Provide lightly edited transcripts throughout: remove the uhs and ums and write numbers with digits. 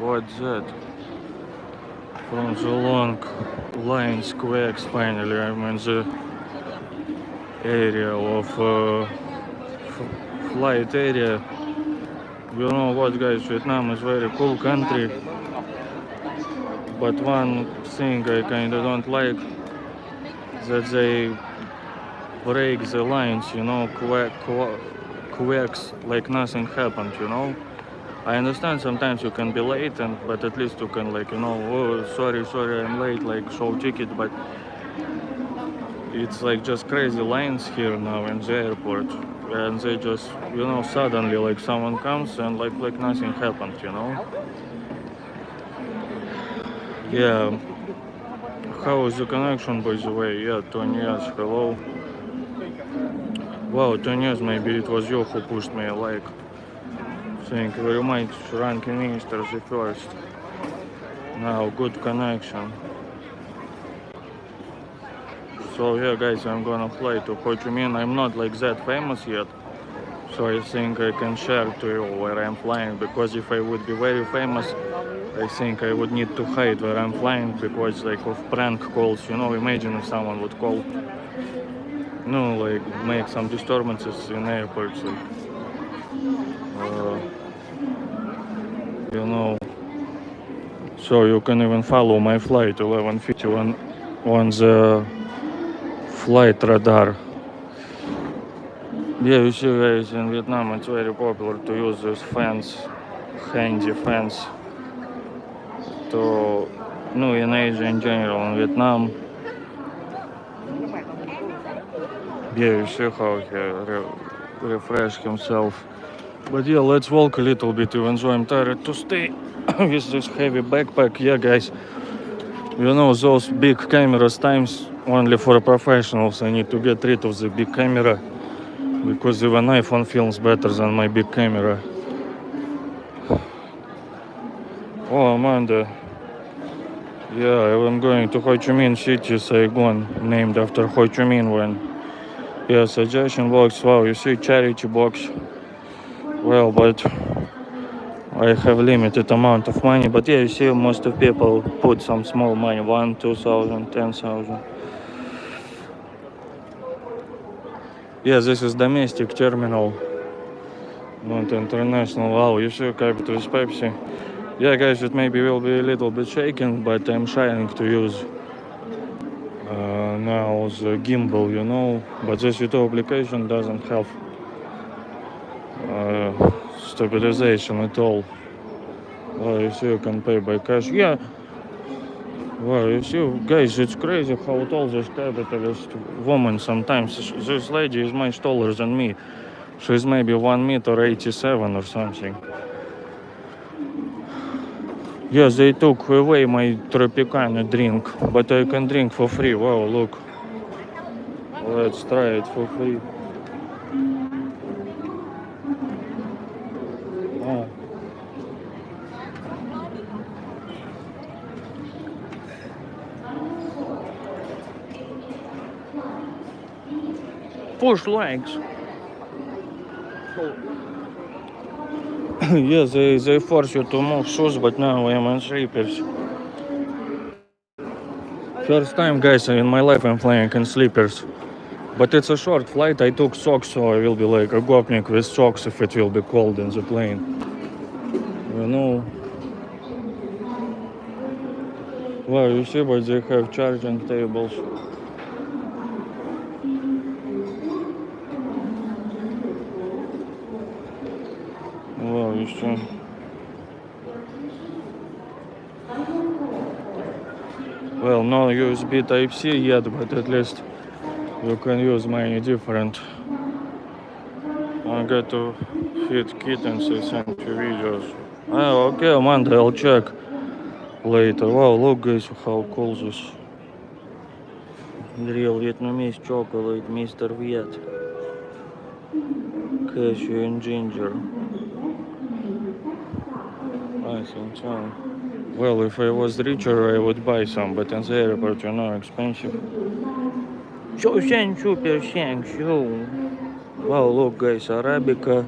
What's that? From the long line squares, finally I'm in the area of flight area. You know what, guys, Vietnam is very cool country, but one thing I kinda don't like that they break the lines, you know, quacks like nothing happened, you know. I understand sometimes you can be late, but at least you can, like, you know, oh, sorry, I'm late, like, show ticket. But it's like just crazy lines here now in the airport, and they just, you know, suddenly like someone comes and like nothing happened, you know. Yeah. How is the connection, by the way? Yeah, 10 years, hello. Wow, 10 years, maybe it was you who pushed me, like. Thank you very much, ranking minister the first. Now, good connection. So yeah, guys, I'm gonna fly to Ho Chi Minh. I'm not like that famous yet, so I think I can share to you where I'm flying, because if I would be very famous, I think I would need to hide where I'm flying because like of prank calls, you know. Imagine if someone would call, no, like make some disturbances in airports, like, uh, you know. So you can even follow my flight 11:51 on the flight radar. Yeah, you see, guys, in Vietnam it's very popular to use these fans, handy fans, to, no, in Asia in general, in Vietnam. Yeah, you see how he refreshed himself. But yeah, let's walk a little bit, even though I'm tired to stay with this heavy backpack. Yeah, guys, you know those big cameras times only for professionals. I need to get rid of the big camera, because even iPhone films better than my big camera. Oh, Amanda. Yeah, I'm going to Ho Chi Minh City, Saigon, named after Ho Chi Minh when. Yeah, suggestion box. Wow, you see charity box. Well, but I have limited amount of money. But yeah, you see most of people put some small money, 1, 2,000, 10,000. Yeah, this is domestic terminal, not international. Wow, you see capital is Pepsi. Yeah, guys, it maybe will be a little bit shaking, but I'm trying to use now the gimbal, you know. But this YouTube application doesn't have stabilization at all. Well, you see, you can pay by cash. Yeah. Well, you see, guys, it's crazy how tall this capitalist woman sometimes. This lady is much taller than me. She's maybe 1 meter 87 or something. Yes, they took away my Tropicana drink, but I can drink for free. Wow, look. Let's try it for free. Oh. Push likes. Yes, they force you to move shoes, but now I'm in slippers. First time, guys, in my life I'm flying in slippers. But it's a short flight. I took socks, so I will be like a gopnik with socks if it will be cold in the plane. You know. Well, you see, but they have charging tables. Well, you see. Well, no USB Type-C yet, but at least you can use many different. I got to feed kittens, I sent you videos. Oh, okay, Amanda, I'll check later. Wow, look, guys, how cool this. Real Vietnamese chocolate, Mr. Viet. Cashew and ginger. I think so. Well, if I was richer, I would buy some, but in the airport, you know, expensive. Super thank you. Wow, look, guys, Arabica,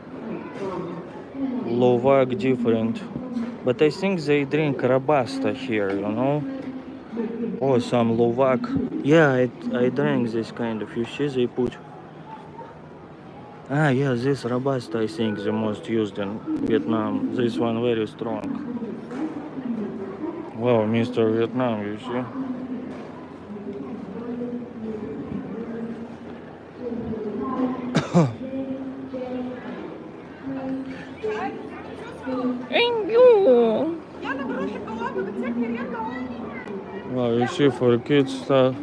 Lovak different. But I think they drink Robusta here, you know? Or some Luwak. Yeah, I drank this kind of. You see, they put. Ah, yeah, this Robusta I think the most used in Vietnam. This one very strong. Wow, Mr. Vietnam, you see? Thank you. Wow, you see, for kids stuff.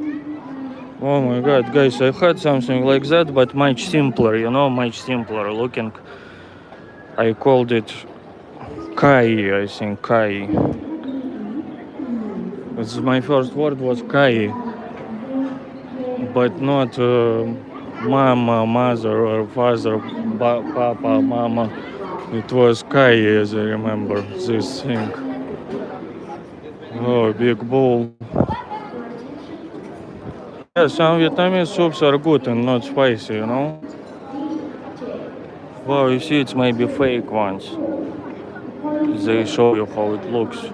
Oh my god, guys, I had something like that, but much simpler, you know, much simpler looking. I called it Kai, I think, Kai. It's my first word was Kai, but not mama, mother, or father, papa, mama. It was Kai, as I remember, this thing. Oh, big bowl. Yeah, some Vietnamese soups are good and not spicy, you know? Well, you see, it's maybe fake ones. They show you how it looks.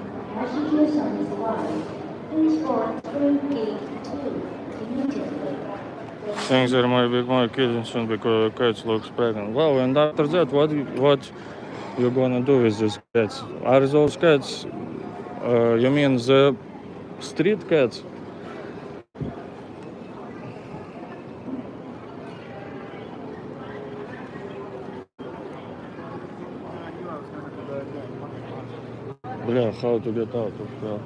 Things there might be more kids soon because the cats looks pregnant. Wow, and after that, what you gonna do with these cats? Are those cats? You mean the street cats? Bля, how to get out of here?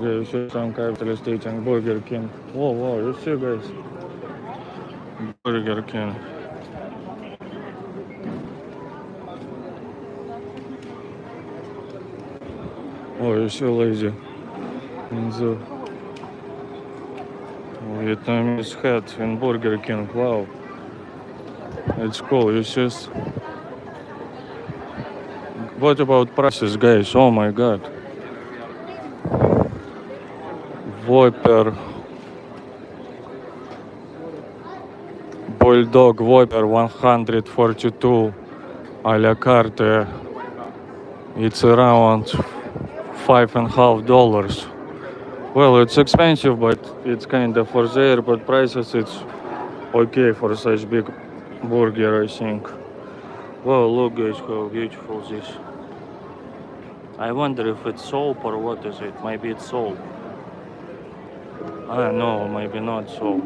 Yeah, you see some capitalist eating Burger King. Whoa, wow, you see, guys? Burger King. Oh, you see, lazy. In the Vietnamese hat in Burger King. Wow, it's cool. You see. What about prices, guys? Oh my god. Whopper, Bulldog Whopper 142 a la carte. It's around $5.50. Well, it's expensive, but it's kind of for the airport prices. It's okay for such big burger, I think. Wow, look, guys, how beautiful this. I wonder if it's soap or what is it? Maybe it's soap. Ah, no, maybe not soap.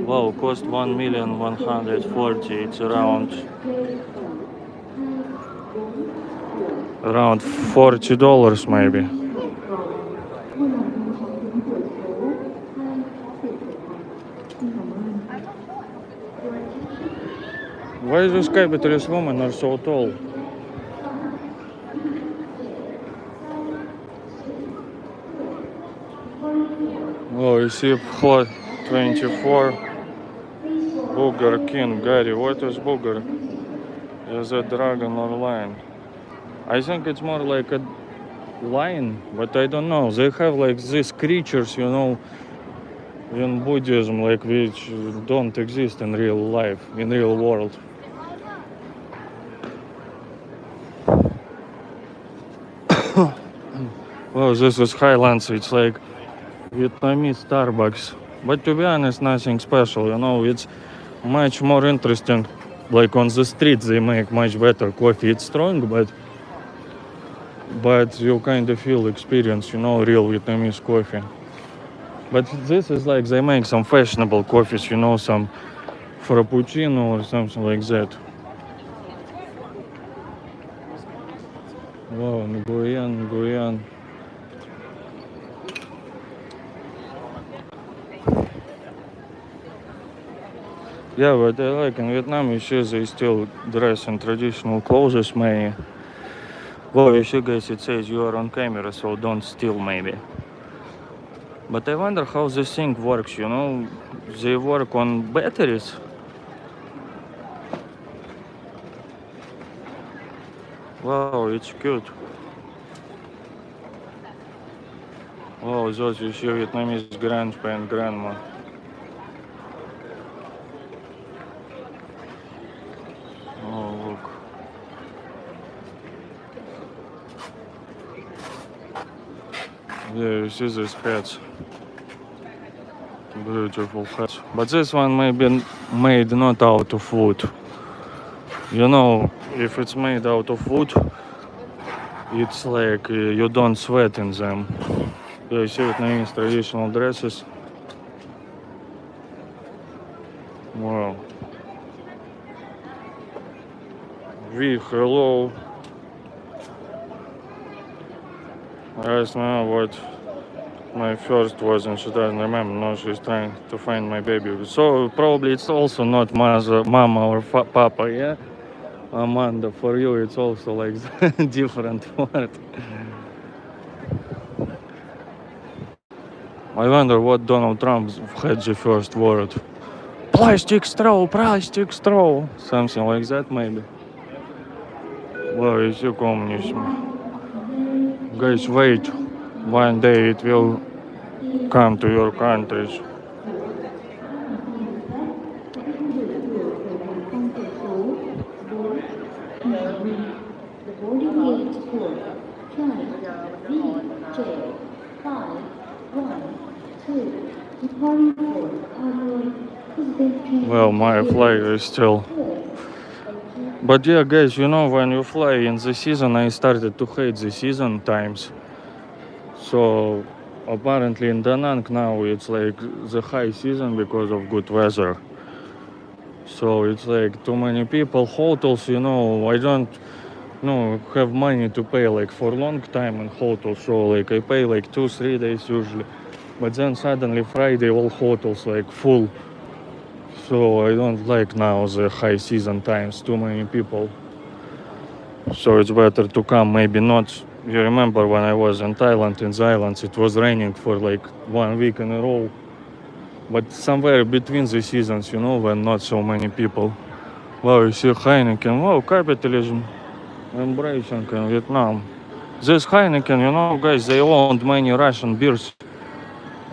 Wow, cost 1,140. It's around $40 maybe. Why these capitalist women are so tall? Oh, you see, Hot 24, Burger King, Gary. What is Burger? Is a dragon or lion? I think it's more like a lion, but I don't know. They have like these creatures, you know, in Buddhism, like which don't exist in real life, in real world. Well, this is Highlands. It's like Vietnamese Starbucks. But to be honest, nothing special, you know, it's much more interesting. Like on the street, they make much better coffee. It's strong, but you kind of feel experience, you know, real Vietnamese coffee. But this is like they make some fashionable coffees, you know, some frappuccino or something like that. Wow, Nguyen, Nguyen. Yeah, but I like in Vietnam, you see, they still dress in traditional clothes, many. Well, you see, guys, it says you are on camera, so don't steal, maybe. But I wonder how this thing works, you know? They work on batteries. Wow, it's cute. Wow, those you see Vietnamese grandpa and grandma. Yeah, you see these hats. Beautiful hats. But this one maybe made not out of wood. You know, if it's made out of wood, it's like you don't sweat in them. Yeah, you see Vietnamese traditional dresses. Wow. Hello. I asked my what my first was and she doesn't remember. No, she's trying to find my baby. So probably it's also not mother, mama or papa, yeah? Amanda, for you it's also like different word. I wonder what Donald Trump had the first word. Plastic straw, plastic straw. Something like that maybe. Well, if you communism. Guys, wait. One day it will come to your countries. Well, my flight is still. But yeah, guys, you know, when you fly in the season, I started to hate the season times. So apparently in Da Nang now it's like the high season because of good weather. So it's like too many people, hotels, you know, I don't have money to pay like for long time in hotel. So like I pay like 2-3 days usually. But then suddenly Friday all hotels like full. So I don't like now the high season times, too many people. So it's better to come, maybe not. You remember when I was in Thailand, in the islands, it was raining for like 1 week in a row. But somewhere between the seasons, you know, when not so many people. Wow, you see Heineken, wow, capitalism embracing in Vietnam. This Heineken, you know, guys, they owned many Russian beers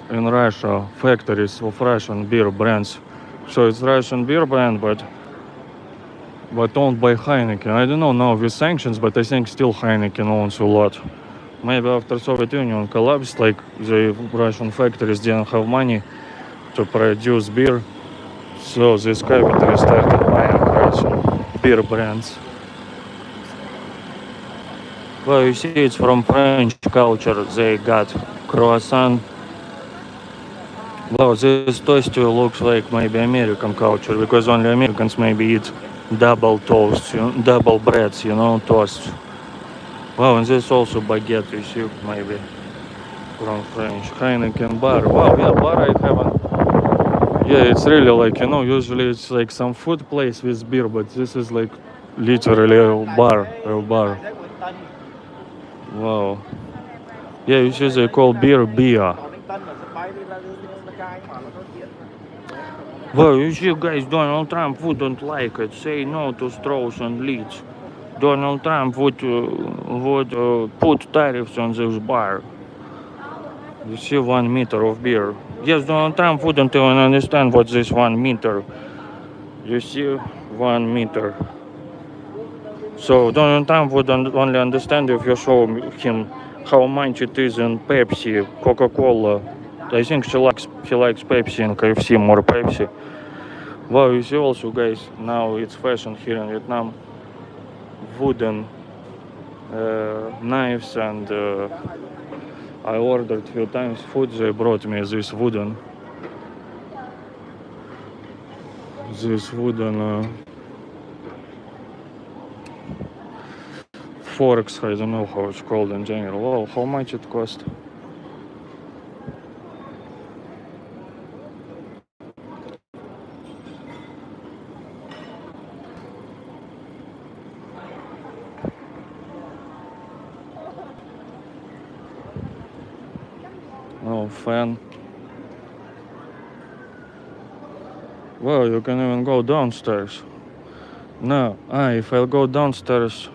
in Russia, factories of Russian beer brands. So it's Russian beer brand, but owned by Heineken. I don't know now with sanctions, but I think still Heineken owns a lot. Maybe after Soviet Union collapsed, like the Russian factories didn't have money to produce beer, so this capitalists started buying Russian beer brands. Well, you see, it's from French culture. They got croissant. Well, this toast looks like maybe American culture because only Americans maybe eat double toasts, double breads, toasts. Wow, and this also baguette, you see, maybe from French. Heineken bar. Wow, yeah, bar I haven't. Yeah, it's really like, usually it's like some food place with beer, but this is like literally a bar, a bar. Wow. Yeah, you see they call beer. Well, you see guys, Donald Trump wouldn't like it. Say no to straws and leads. Donald Trump would put tariffs on this bar. You see 1 meter of beer. Yes, Donald Trump wouldn't even understand what this 1 meter. You see 1 meter. So Donald Trump would only understand if you show him how much it is in Pepsi, Coca-Cola. I think he likes Pepsi and KFC more Pepsi. Wow, you see also guys, now it's fashion here in Vietnam. Wooden knives and I ordered few times food. They brought me this wooden forks. I don't know how it's called in general. Well, how much it cost? Oh, fan. Well, you can even go downstairs. No, if I'll go downstairs,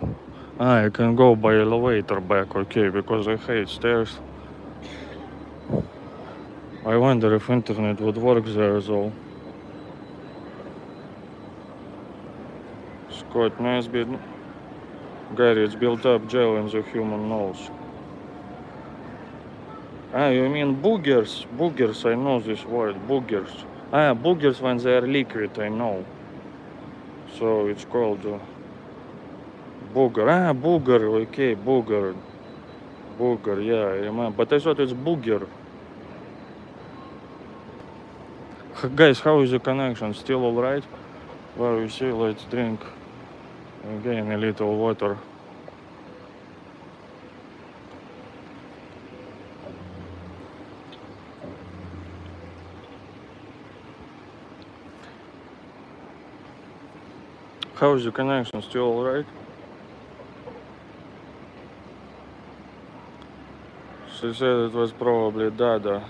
I can go by elevator back, okay, because I hate stairs. I wonder if internet would work there though. Scott Nesbitt. Gary, it's built up gel in the human nose. Ah, you mean boogers? Boogers, I know this word, boogers. Ah, boogers when they are liquid, I know. So it's called booger. Ah, booger, okay, booger. Booger, yeah, I remember. But I thought it's booger. Guys, how is the connection? Still alright? Well, you see, let's drink again a little water. How is the connection? Still alright? She said it was probably Dada,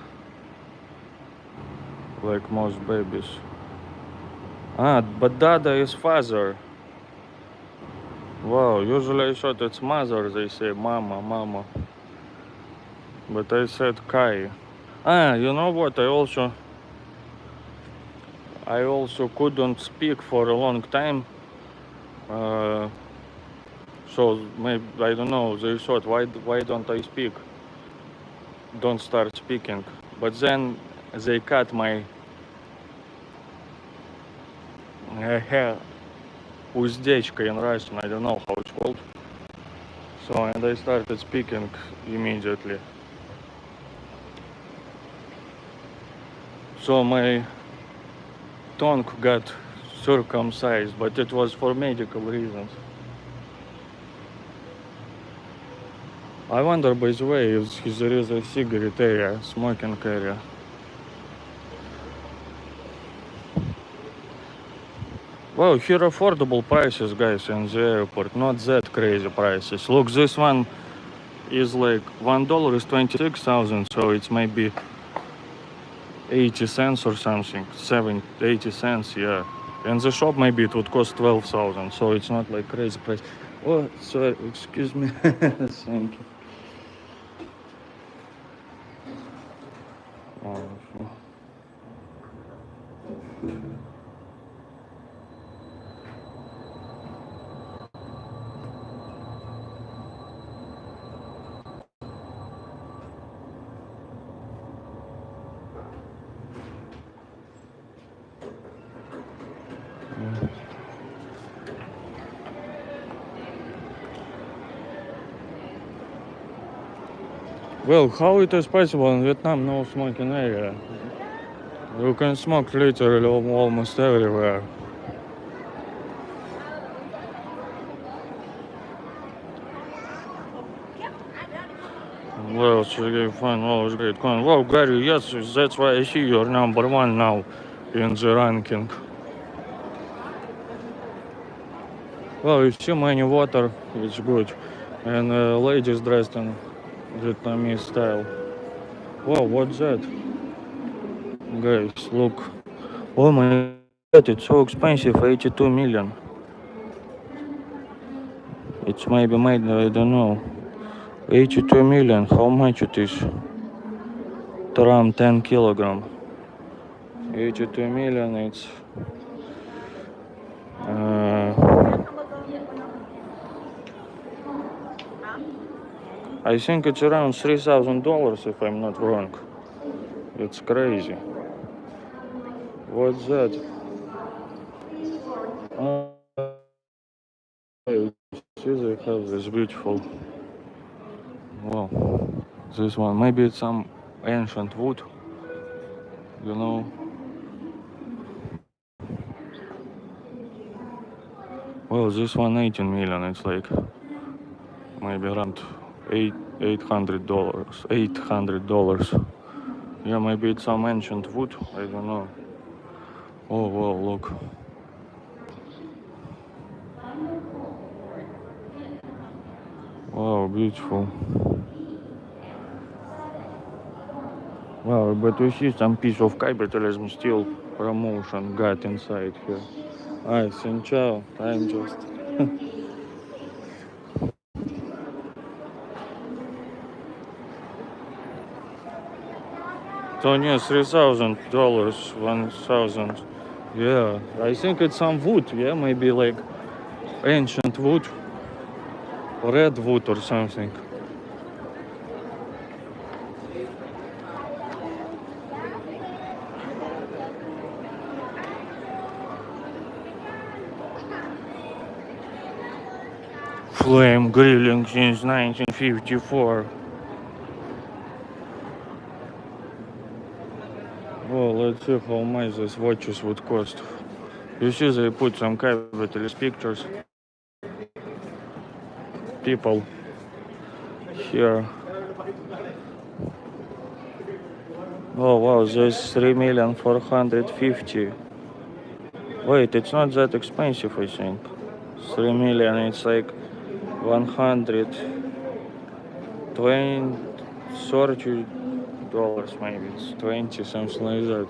like most babies. Ah, but Dada is father. Wow, usually I thought it's mother, they say mama, mama. But I said Kai. Ah, you know what? I also couldn't speak for a long time. Uh, so maybe I don't know. They thought, why don't I speak? Don't start speaking. But then they cut my hair уздечка in Russian. I don't know how it's called. So and I started speaking immediately. So my tongue got circumcised, but it was for medical reasons. I wonder, by the way, if there is a cigarette area, smoking area. Well, here affordable prices, guys, in the airport, not that crazy prices. Look, this one is like $1 is 26,000, so it's maybe 80 cents or something, 80 cents, yeah. In the shop, maybe it would cost 12,000, so it's not like crazy price. Oh, sorry, excuse me. Thank you. Oh, well, how it is possible in Vietnam no smoking area? You can smoke literally almost everywhere. Well, it's really fun. Well, it's great. Well, Gary, yes, that's why I see you're number one now in the ranking. Well, you see many water, it's good. And ladies dressed in Vietnamese style. Wow, what's that? Guys, look. Oh my god, it's so expensive, 82 million. It's maybe made, I don't know. 82 million, how much it is? Tram 10 kilogram. 82 million, it's... I think it's around $3,000 if I'm not wrong. It's crazy. What's that? Oh, see they have this beautiful... Wow. This one, maybe it's some ancient wood, you know. Well, this one 18 million, it's like maybe around $800. $800. Yeah, maybe it's some ancient wood, I don't know. Oh, wow, look. Wow, beautiful. Wow, but you see some piece of capitalism still promotion got inside here. Hi, Sinchao, I'm just... So yeah, $3,000, 1,000. Yeah, I think it's some wood, yeah, maybe like ancient wood, redwood or something. Flame grilling since 1954. Well, let's see how much these watches would cost. You see they put some capitalist pictures. People here. Oh wow, there's 3,450,000. Wait, it's not that expensive, I think. 3 million, it's like 120, $30 maybe. It's 20, something like that.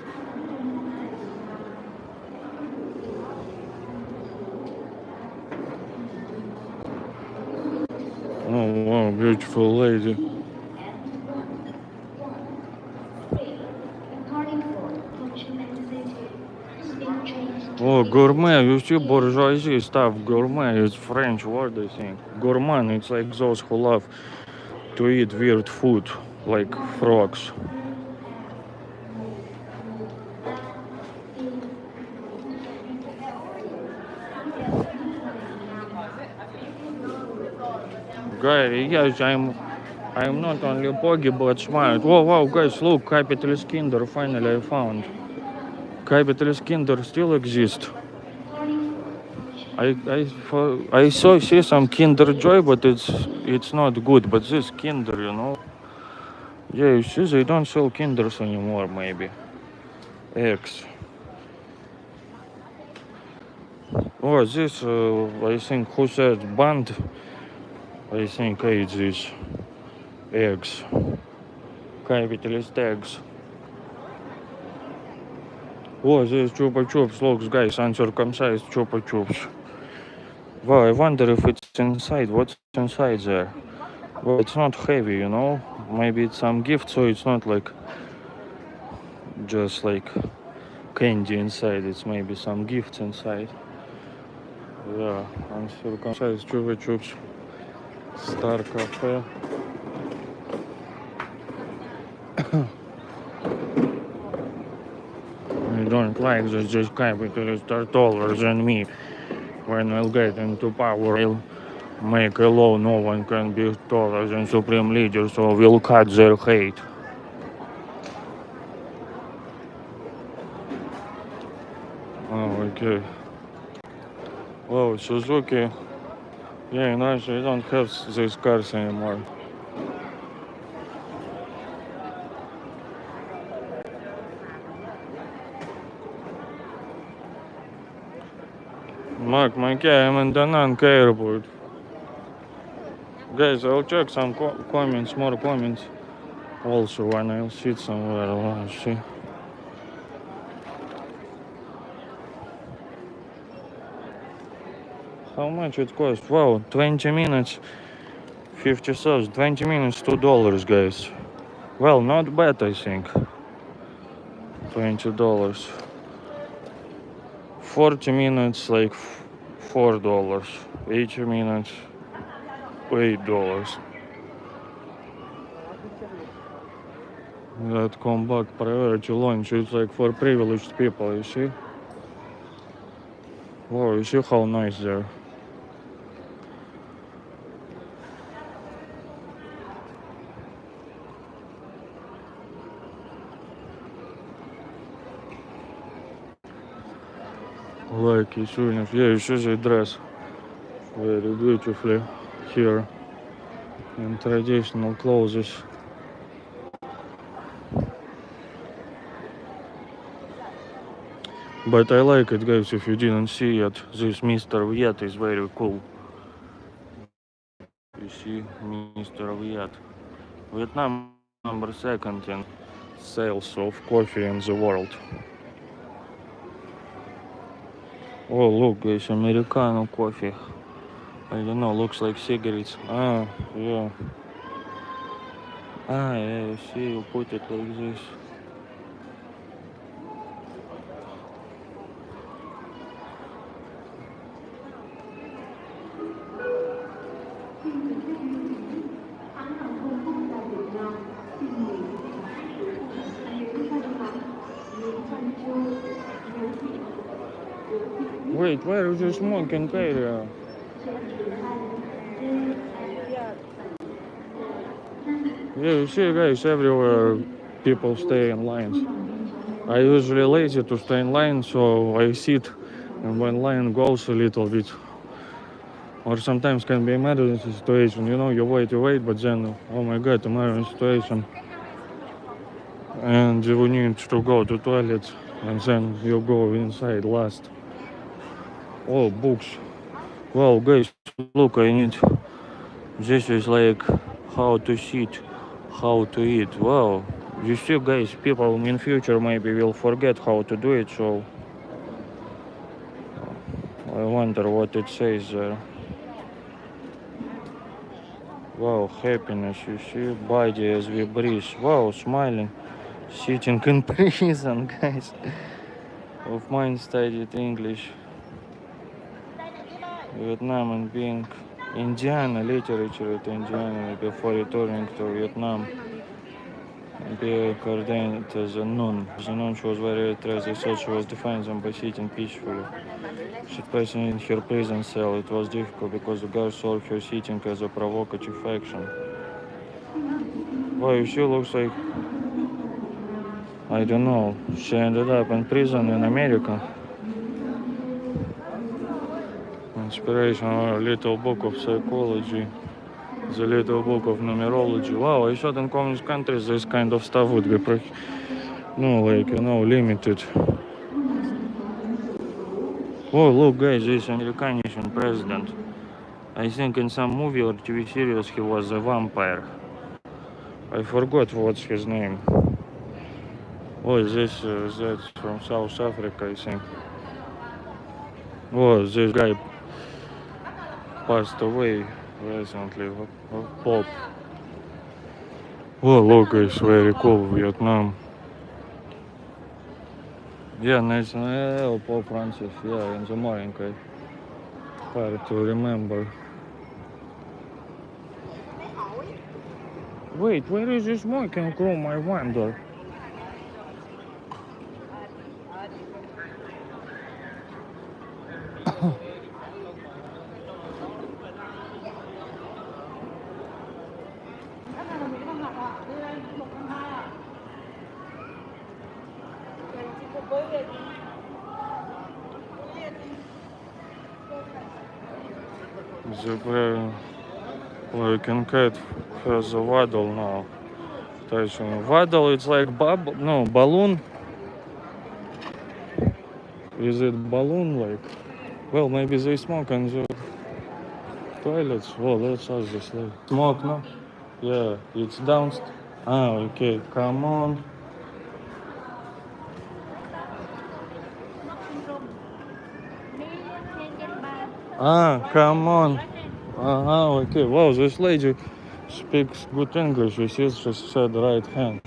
Oh wow, beautiful lady. Oh, gourmet, you see bourgeoisie stuff. Gourmet is French word, I think. Gourmand, it's like those who love to eat weird food, like frogs. Guys, yes, I'm not only poggy but smart. Whoa, wow, guys, look, capitalist Kinder, finally I found. Capitalist Kinder still exist. I see some Kinder Joy, but it's not good. But this Kinder, you know, yeah, you see they don't sell Kinders anymore. Maybe X. Oh, this I think who said band? I think ate these eggs, capitalist eggs. Oh, this Chupa Chups. Looks, guys, uncircumcised Chupa Chups. Wow, I wonder if it's inside. What's inside there? Well, it's not heavy, you know. Maybe it's some gift, so it's not like just like candy inside. It's maybe some gifts inside. Yeah, uncircumcised Chupa Chups. Star Cafe. I don't like that this capitalists are taller than me. When I'll get into power, I'll make a law no one can be taller than supreme leader, so we'll cut their hate. Oh, okay. Well, Suzuki. Yeah, in Russia, we don't have these cars anymore. Mark, my guy, I'm in Da Nang airport. Guys, I'll check some comments, more comments. Also, when I'll sit somewhere, I'll see. How much it cost? Wow, 20 minutes, 50,000. 20 minutes, $2, guys. Well, not bad, I think. $20. 40 minutes, like $4. 80 minutes, $8. That come back priority launch, it's like for privileged people, you see? Wow, you see how nice there. Like you see, yeah, you see the dress very beautifully here in traditional clothes. But I like it, guys, if you didn't see yet. This Mr. Viet is very cool. You see, Mr. Viet. Vietnam number 2nd in sales of coffee in the world. Oh, look, guys, Americano coffee. I don't know, looks like cigarettes. Ah, yeah. Ah, yeah, you see, you put it like this. Wait, where is the smoking area? Yeah, you see, guys, everywhere people stay in lines. I usually lazy to stay in line, so I sit, and when line goes a little bit, or sometimes can be emergency situation, you know, you wait, but then, oh my god, emergency situation, and you need to go to toilet, and then you go inside last. Oh, books. Wow, guys, look, I need. This is like how to sit, how to eat. Wow, you see, guys, people in future maybe will forget how to do it, so I wonder what it says there. Wow, happiness, you see, body as we breathe. Wow, smiling, sitting in prison, guys. Of mine studied English, Vietnam and being Indiana, literature at Indiana before returning to Vietnam. Be coordinated as a nun. The nun, she was very interested. They thought she was defying them by sitting peacefully. She passed in her prison cell. It was difficult because the guards saw her sitting as a provocative action. Well, she looks like, I don't know, she ended up in prison in America. Inspiration, a little book of psychology, the little book of numerology. Wow, I thought in communist countries this kind of stuff would be, limited. Oh, look, guys, this American president. I think in some movie or TV series he was a vampire. I forgot what's his name. Oh, that's from South Africa, I think. Oh, this guy passed away recently. Pop. Oh, look, it's very cool, Vietnam. Yeah, National Pope Francis. Yeah, in the morning I hard to remember. Wait, where is this smoking room? I wonder. The American cat has a waddle now. Waddle, it's like bubble, no, balloon. Is it balloon like? Well, maybe they smoke in the toilets. Oh, let's ask this. Smoke, no? Yeah, it's downstairs. Ah, okay, come on. Ah, come on. Okay. Wow, this lady speaks good English. She said right hand.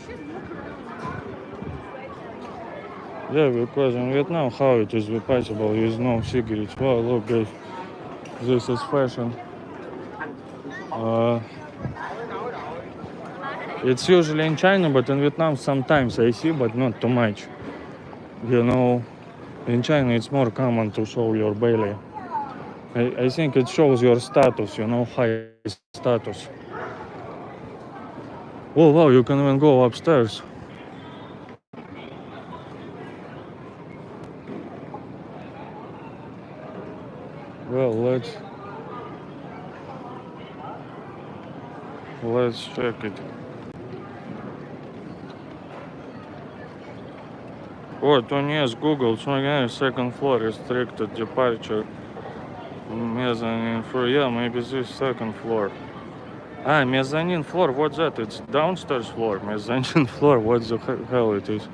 Yeah, because in Vietnam, how it is possible with no cigarettes? Wow, look, guys, this is fashion. It's usually in China, but in Vietnam sometimes I see, but not too much. You know, in China it's more common to show your belly. I think it shows your status, you know, high status. Oh wow, you can even go upstairs. Well, let's check it. Oh, yes, Google, so again, second floor, restricted departure. Mezzanine floor, yeah, maybe this second floor. Ah, mezzanine floor, what's that? It's downstairs floor. Mezzanine floor, what the hell it is?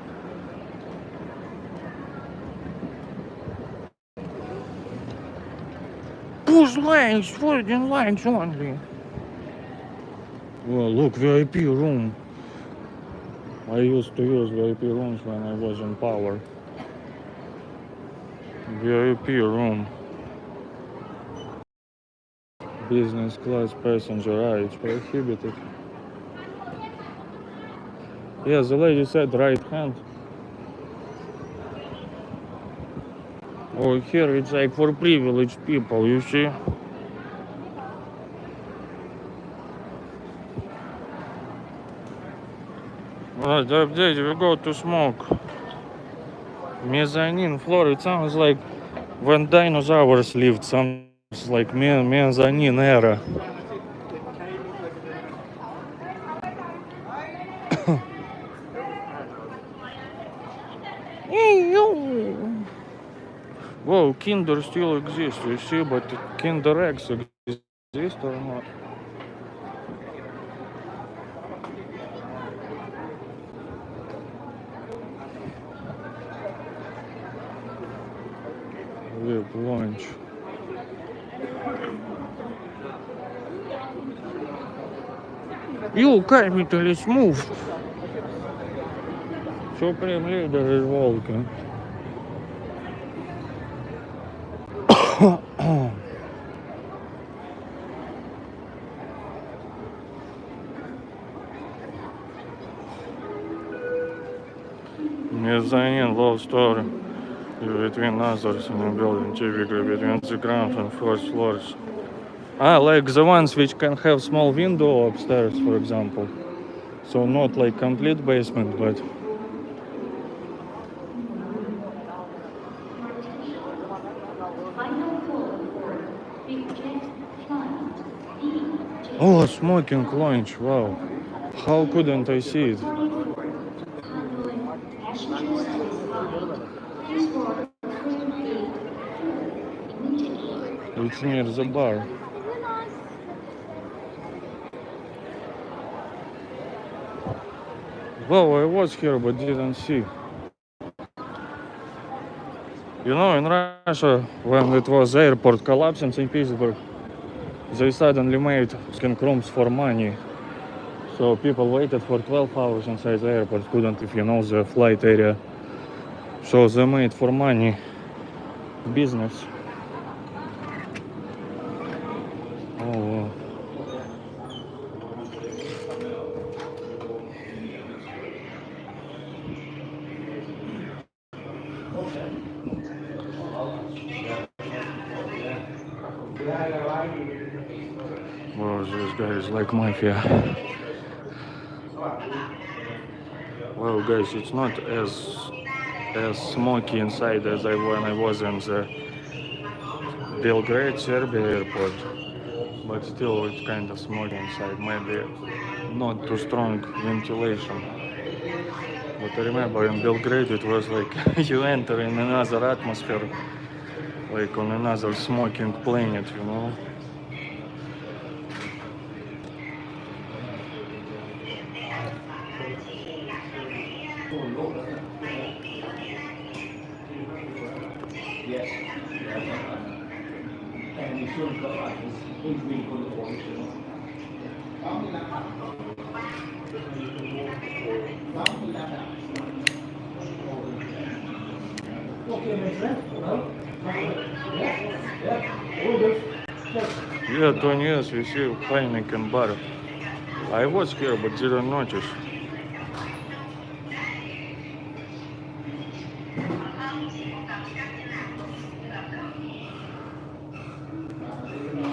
Push lines, 14 lines only. Well, look, VIP room. I used to use VIP rooms when I was in power. VIP room. Business class passenger, it's prohibited. Yeah, the lady said right hand. Oh, here it's like for privileged people, you see? Right, update, we go to smoke. Mezzanine floor, it sounds like when dinosaurs lived, sounds like mezzanine era. Whoa, Kinder still exists, you see, but Kinder Eggs exist or not? Lip launch. You capitalist move! Supreme leader is walking. Mezzanine love story between others in a building, typically between the ground and first floors. Ah, like the ones which can have small window upstairs, for example. So not like complete basement, but oh, smoking lounge! Wow, how couldn't I see it? It's near the bar. Well, I was here but didn't see. You know, in Russia, when it was airport collapse in St. Petersburg, they suddenly made skin rooms for money. So people waited for 12 hours inside the airport, couldn't, if you know the flight area. So they made for money business. Oh, well, this guy is like mafia. Well, guys, it's not as smoky inside as when I was in the Belgrade, Serbia airport. But still, it's kind of smoky inside. Maybe not too strong ventilation. But I remember in Belgrade, it was like you enter in another atmosphere, like on another smoking planet, you know. Yeah, 20 years we see Heineken bar. I was here but didn't notice.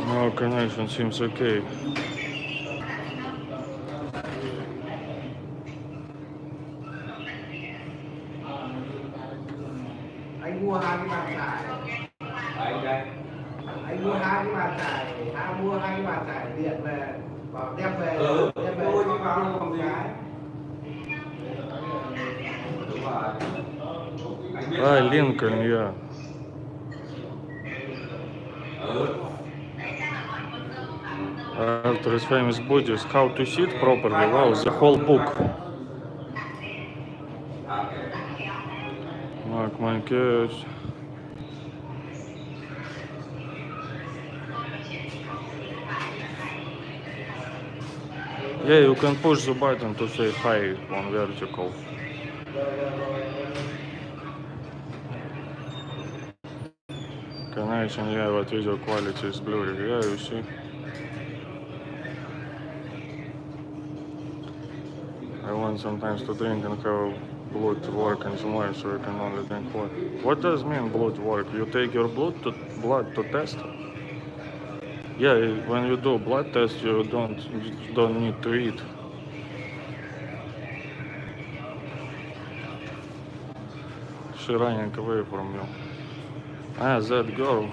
No connection seems okay. Anh mua hai cái bàn chải. Anh mua hai cái bàn chải, mua hai cái bàn chải điện về, bảo đem về tôi đi vào một cái. Ah, Lincoln, yeah. After his famous Buddhist, how to sit properly, wow, the whole book. Mark Mankiewicz. Yeah, you can push the button to say hi on vertical. Connection, yeah, but video quality is blurry. Yeah, you see. I want sometimes to drink and have blood to work in the morning, so you can only drink water. What does mean blood work? You take your blood to test? Yeah, when you do blood test, you don't need to eat. she running away from you? Ah, that girl.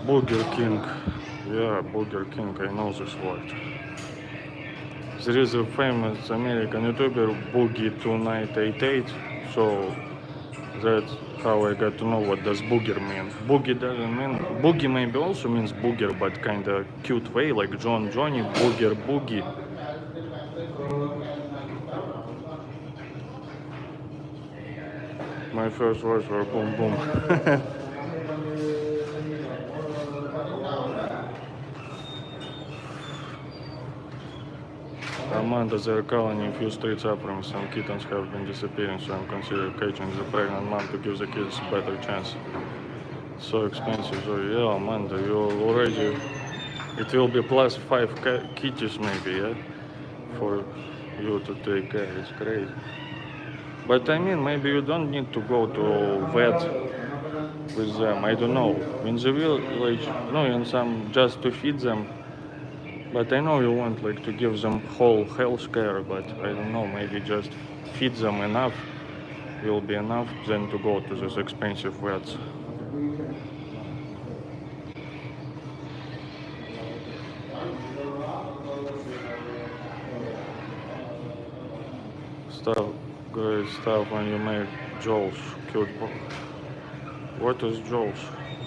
Burger King. Yeah, Burger King, I know this word. There is a famous American YouTuber, Boogie2988, so that's how I got to know what does booger mean. Boogie doesn't mean, boogie maybe also means booger, but kinda cute way, like John, Johnny, booger, boogie. My first words were boom boom. Amanda, they're calling a few streets up from some kittens have been disappearing, so I'm considering catching the pregnant mom to give the kids a better chance. It's so expensive, so yeah, Amanda, you already, it will be plus 5 kitties maybe, yeah, for you to take care. It's crazy. But I mean, maybe you don't need to go to vet with them. I don't know. In the village, no, in some just to feed them. But I know you want like to give them whole health care. But I don't know. Maybe just feed them enough will be enough then to go to these expensive vets. Stuff, great stuff when you make Joel's cute. What is Joel's?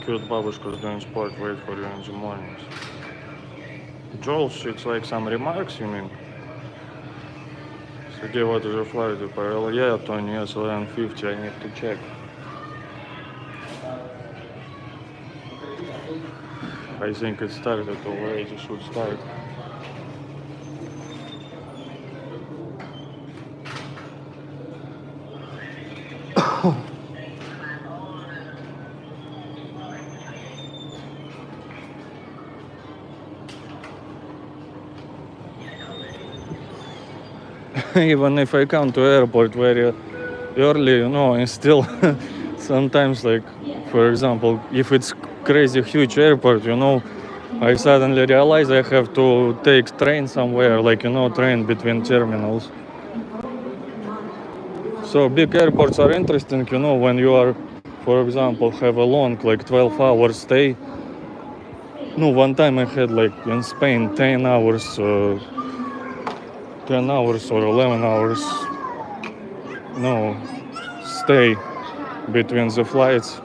Cute babushkas doing sport, wait for you in the mornings. Joel's, it's like some remarks, you mean? Сергей, what is your flight apparel? Yeah, Tony, yes, 11:50, I need to check. I think it started already, should start. Even if I come to airport very early, you know, and still sometimes, like, for example, if it's crazy huge airport, you know, I suddenly realize I have to take train somewhere, like, you know, train between terminals. So big airports are interesting, you know, when you are, for example, have a long, like 12-hour stay. No, one time I had like in Spain 10 hours, 10 hours or 11 hours, no, stay between the flights.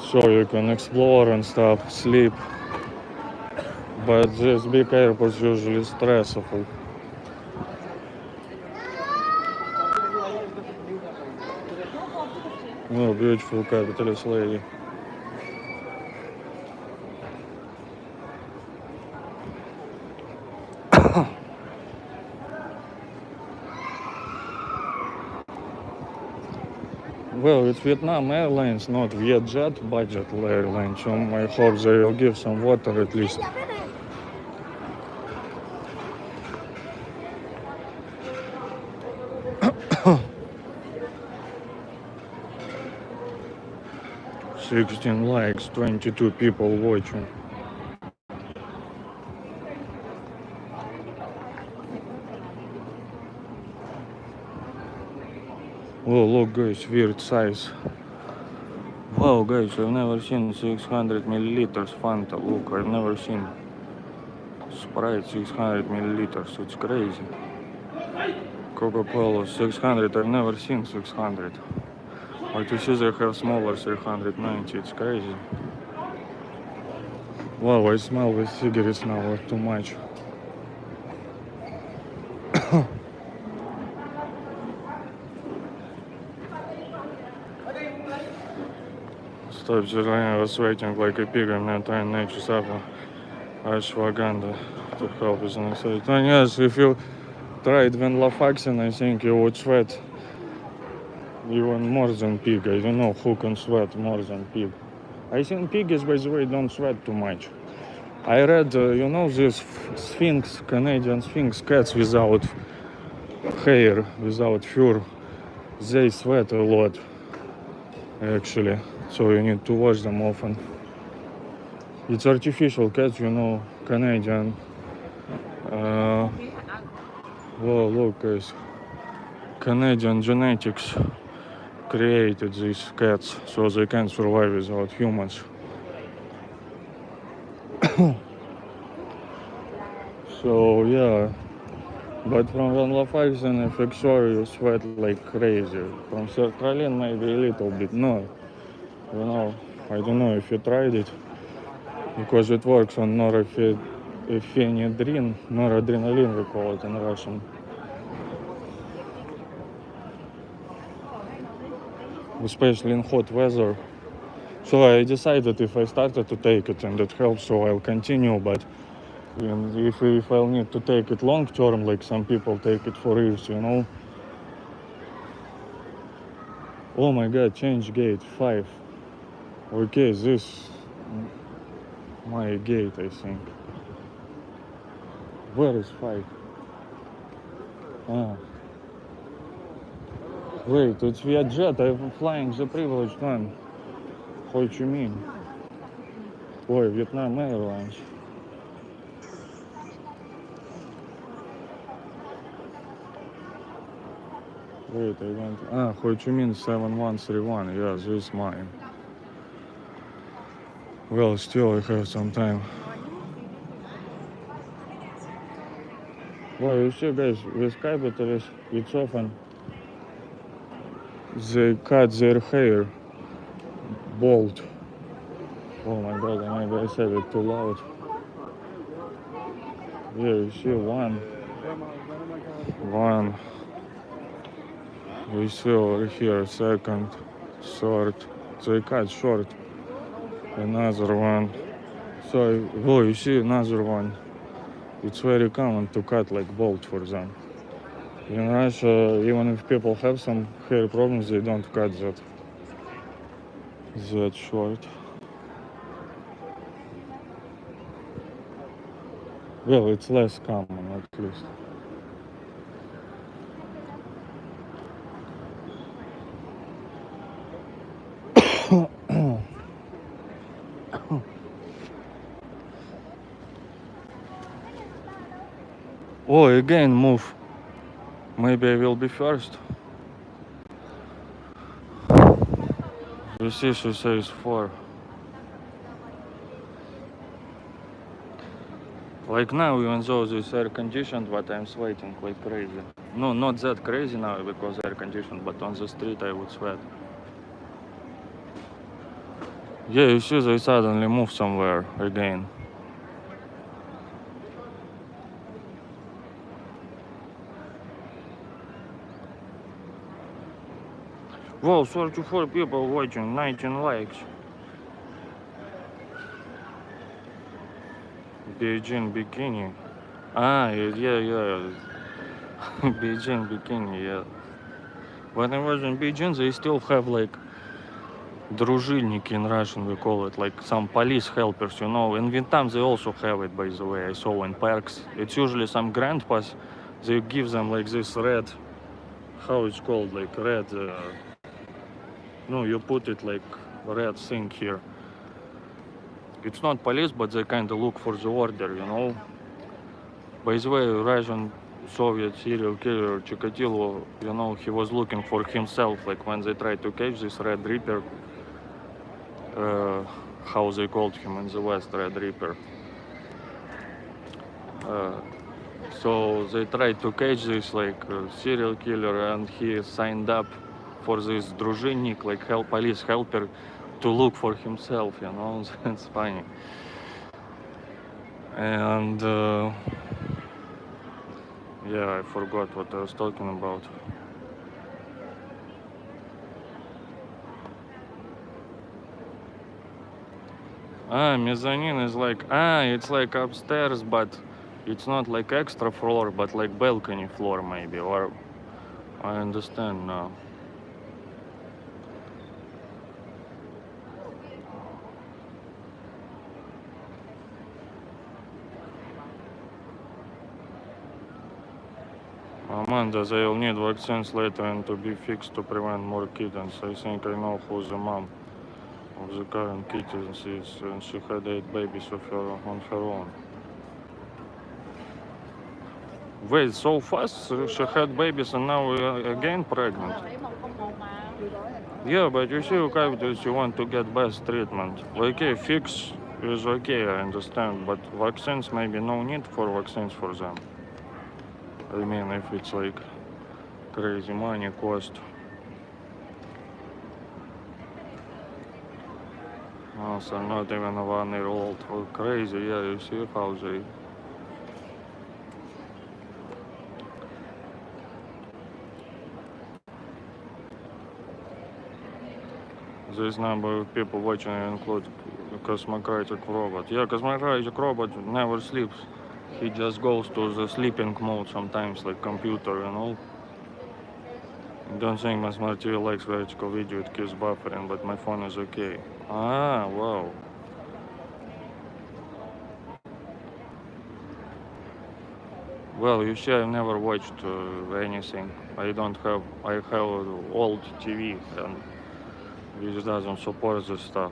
So you can explore and stuff, sleep. But these big airports usually stressful. Oh, beautiful capitalist lady. Well, it's Vietnam Airlines, not Vietjet budget airline, so I hope they will give some water at least. $16 likes, 22 people watching. Oh, look guys, weird size. Wow guys, I've never seen 600 milliliters Fanta. Look, I've never seen Sprite 600 milliliters. It's crazy. Coca-Cola 600. I've never seen 600. But you see they have smaller 390. It's crazy. Wow, I smell with cigarettes now too much. Stop, I was waiting like a pig. I'm not trying to nature supper. Ashwagandha to help with anxiety. And yes, if you tried venlafaxine, I think you would sweat even more than pig. I don't know who can sweat more than pig. I think pigs, by the way, don't sweat too much. I read, you know, this Sphinx, Canadian Sphinx cats without hair, without fur, they sweat a lot, actually. So you need to wash them often. It's artificial cats, you know, Canadian. Whoa, look guys, Canadian genetics created these cats so they can survive without humans. So yeah, but from Van Lafaxen, if it's sure you sweat like crazy. From sertraline maybe a little bit. No, you know, I don't know if you tried it because it works on noradrenaline we call it in Russian. Especially in hot weather. So I decided if I started to take it and it helps, so I'll continue. But if I'll need to take it long term, like some people take it for years, you know. Oh my god, change gate 5. Okay, this my gate, I think. Where is 5? Ah. Wait, it's Vietjet. I'm flying the privileged one. Ho Chi Minh. Ой, Vietnam Airlines. Wait, I went. Ah, Ho Chi Minh 7131. Yeah, this is mine. Well, still I have some time. Well, you see, guys, with capitalists, it's often they cut their hair bald. Oh my god, maybe I said it too loud. Yeah, you see one. You see over here, second, third. They cut short. Another one. So, oh, you see another one. It's very common to cut like bald for them. In Russia, even if people have some hair problems, they don't cut that short. Well, it's less common at least. Oh, again move. Maybe I will be first. You see, she says 4. Like now, even though it's air conditioned, but I'm sweating like crazy. No, not that crazy now because air conditioned, but on the street I would sweat. Yeah, you see, they suddenly move somewhere again. Wow, 34 people watching, 19 likes. Beijing bikini. Ah, yeah. Beijing bikini, yeah. When I was in Beijing, they still have like дружинники in Russian, we call it, like some police helpers, you know. In Vietnam, they also have it, by the way, I saw in parks. It's usually some grandpas, they give them like this red, how it's called, like red, no, you put it like red thing here. It's not police, but they kind of look for the order, you know. By the way, Russian Soviet serial killer Chikatilo, you know, he was looking for himself, like when they tried to catch this Red Reaper, how they called him in the West, Red Reaper. So they tried to catch this like serial killer, and he signed up for this дружинник, like police helper, to look for himself, you know. It's funny. And yeah, I forgot what I was talking about. Mezzanine is like, it's like upstairs, but it's not like extra floor, but like balcony floor maybe, or I understand now. Amanda, they will need vaccines later and to be fixed to prevent more kittens. I think I know who the mom of the current kittens is, and she had 8 babies of her on her own. Wait, so fast? She had babies and now again pregnant. Yeah, but you see, you cavities, you want to get best treatment. Okay, fix is okay, I understand, but vaccines, maybe no need for vaccines for them. I mean, if it's like crazy money cost. Also, not even a 1 year old. Oh, crazy, yeah, you see how they. This number of people watching include cosmocratic robot. Yeah, cosmocratic robot never sleeps. He just goes to the sleeping mode sometimes, like computer, you know. Don't think my smart TV likes vertical video, it keeps buffering, but my phone is okay. Ah, wow. Well, you see, I've never watched anything. I have old TV, and which doesn't support this stuff.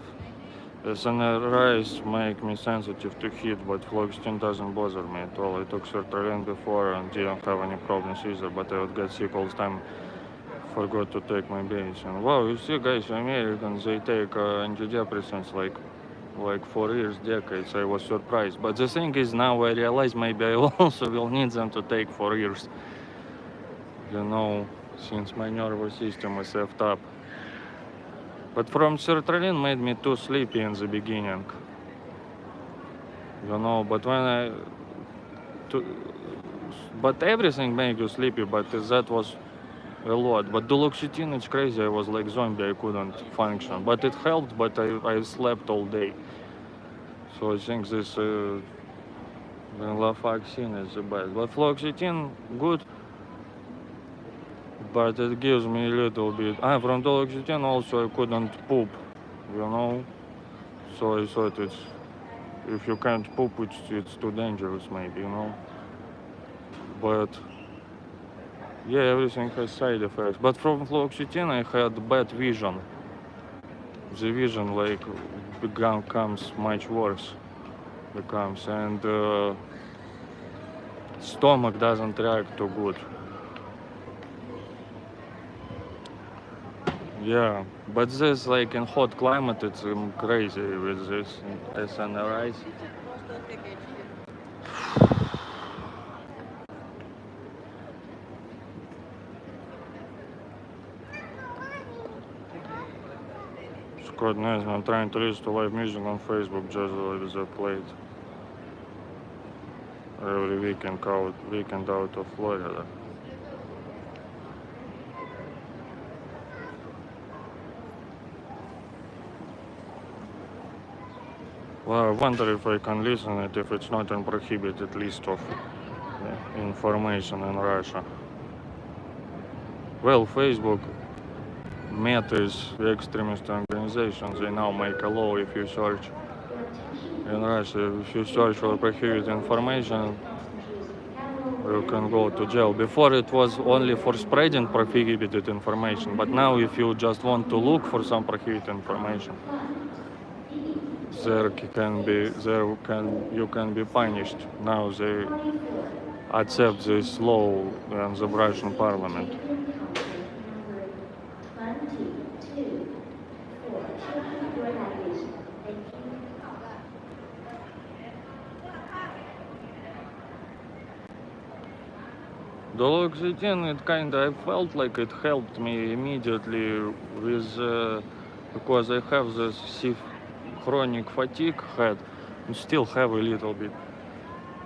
SNRIs make me sensitive to heat, but fluoxetine doesn't bother me at all. I took sertraline before and didn't have any problems either, but I would get sick all the time. Forgot to take my medicine. Wow, you see, guys, Americans, they take antidepressants like for years, decades. I was surprised. But the thing is, now I realize maybe I also will need them to take for years. You know, since my nervous system is effed up. But from sertraline made me too sleepy in the beginning. You know, but but everything made you sleepy, but that was a lot. But duloxetine, it's crazy. I was like zombie. I couldn't function. But it helped. But I slept all day. So I think this venlafaxine is the best. But fluoxetine, good. But it gives me a little bit. From duloxetine also I couldn't poop. You know. So I thought if you can't poop, it's too dangerous, maybe. You know. But yeah, everything has side effects. But from fluoxetine I had bad vision. The vision becomes much worse. And stomach doesn't react too good. Yeah, but this like in hot climate it's crazy with this SNRIs. Scott nice. I'm trying to listen to live music on Facebook just like they played every weekend out of Florida. Well, I wonder if I can listen it if it's not in prohibited list of information in Russia. Well, Facebook, Meta is the extremist organization. They now make a law if you search in Russia. If you search for prohibited information, you can go to jail. Before it was only for spreading prohibited information, but now if you just want to look for some prohibited information, you can be punished. Now they accept this law in the Russian parliament. Duloxetine, I felt like it helped me immediately with, because I have this chronic fatigue head, and still have a little bit,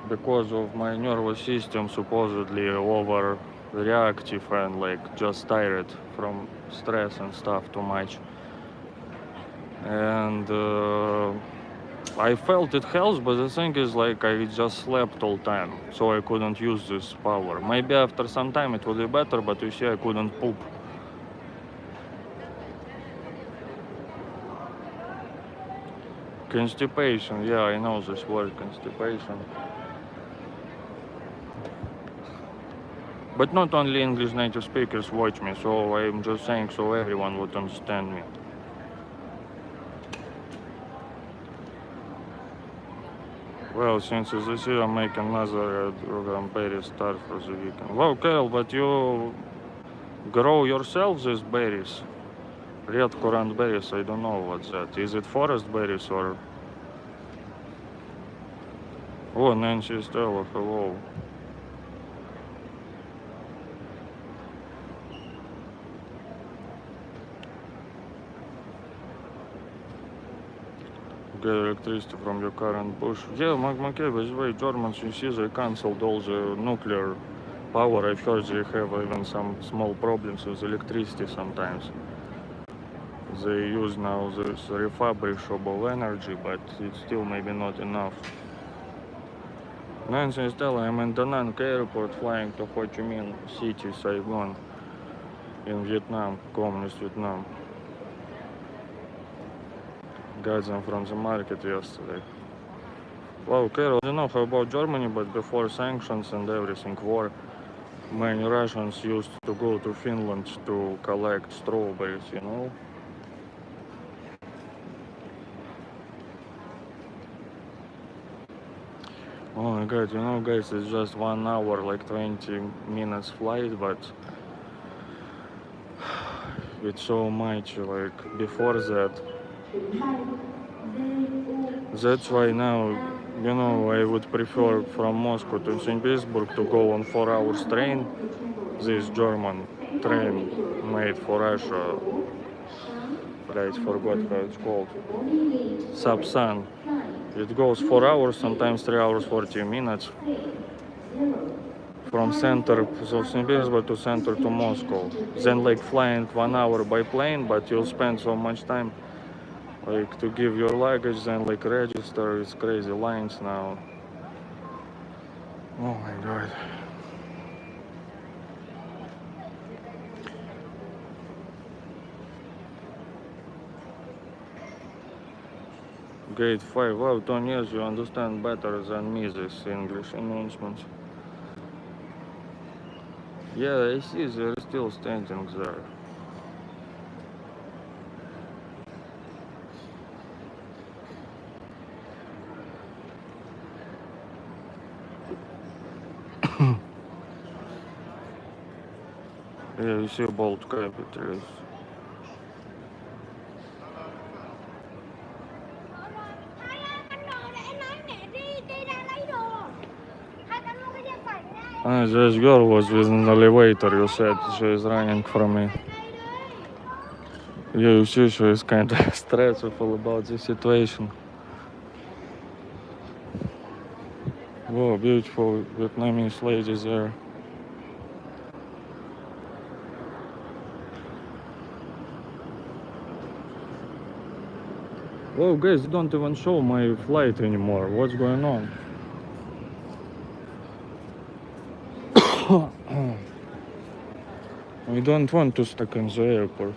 because of my nervous system supposedly overreactive and like just tired from stress and stuff too much. And I felt it helps, but the thing is like I just slept all time, so I couldn't use this power. Maybe after some time it would be better, but you see I couldn't poop. Constipation, yeah, I know this word, constipation. But not only English native speakers watch me, so I'm just saying so everyone would understand me. Well, since it's this year, I'm making another berry start for the weekend. Wow, Carol, but you grow yourself these berries? Red currant berries, I don't know what's that. Is it forest berries or... Oh, Nancy Stella, hello. Get electricity from your current bush. Yeah, McKay, by the way, Germans, you see, they cancelled all the nuclear power. I've heard they have even some small problems with electricity sometimes. They use now this refurbishable energy, but it's still maybe not enough. Nancy Stella, I'm in Da Nang airport flying to Ho Chi Minh City, Saigon, in Vietnam, Communist Vietnam. Got them from the market yesterday. Wow, Carol, I don't know how about Germany, but before sanctions and everything, war, many Russians used to go to Finland to collect strawberries, you know? Oh my god, you know guys, it's just 1 hour, like 20 minutes flight, but it's so much, like, before that. That's why now, you know, I would prefer from Moscow to St. Petersburg to go on 4 hours train, this German train made for Russia, I forgot how it's called, Sapsan. It goes 4 hours, sometimes 3 hours 40 minutes from center of St. Petersburg to center to Moscow. Then like flying 1 hour by plane, but you'll spend so much time like to give your luggage, then like register. It's crazy lines now. Oh my god. Grade 5. Wow, 10 years you understand better than me this English announcements. Yeah, I see they're still standing there. Yeah, you see bold capitals. This girl was with an elevator, you said she is running from me. Yeah, you see she is kind of stressful about the situation. Whoa, beautiful Vietnamese lady there. Whoa, guys, don't even show my flight anymore. What's going on? We don't want to stuck in the airport.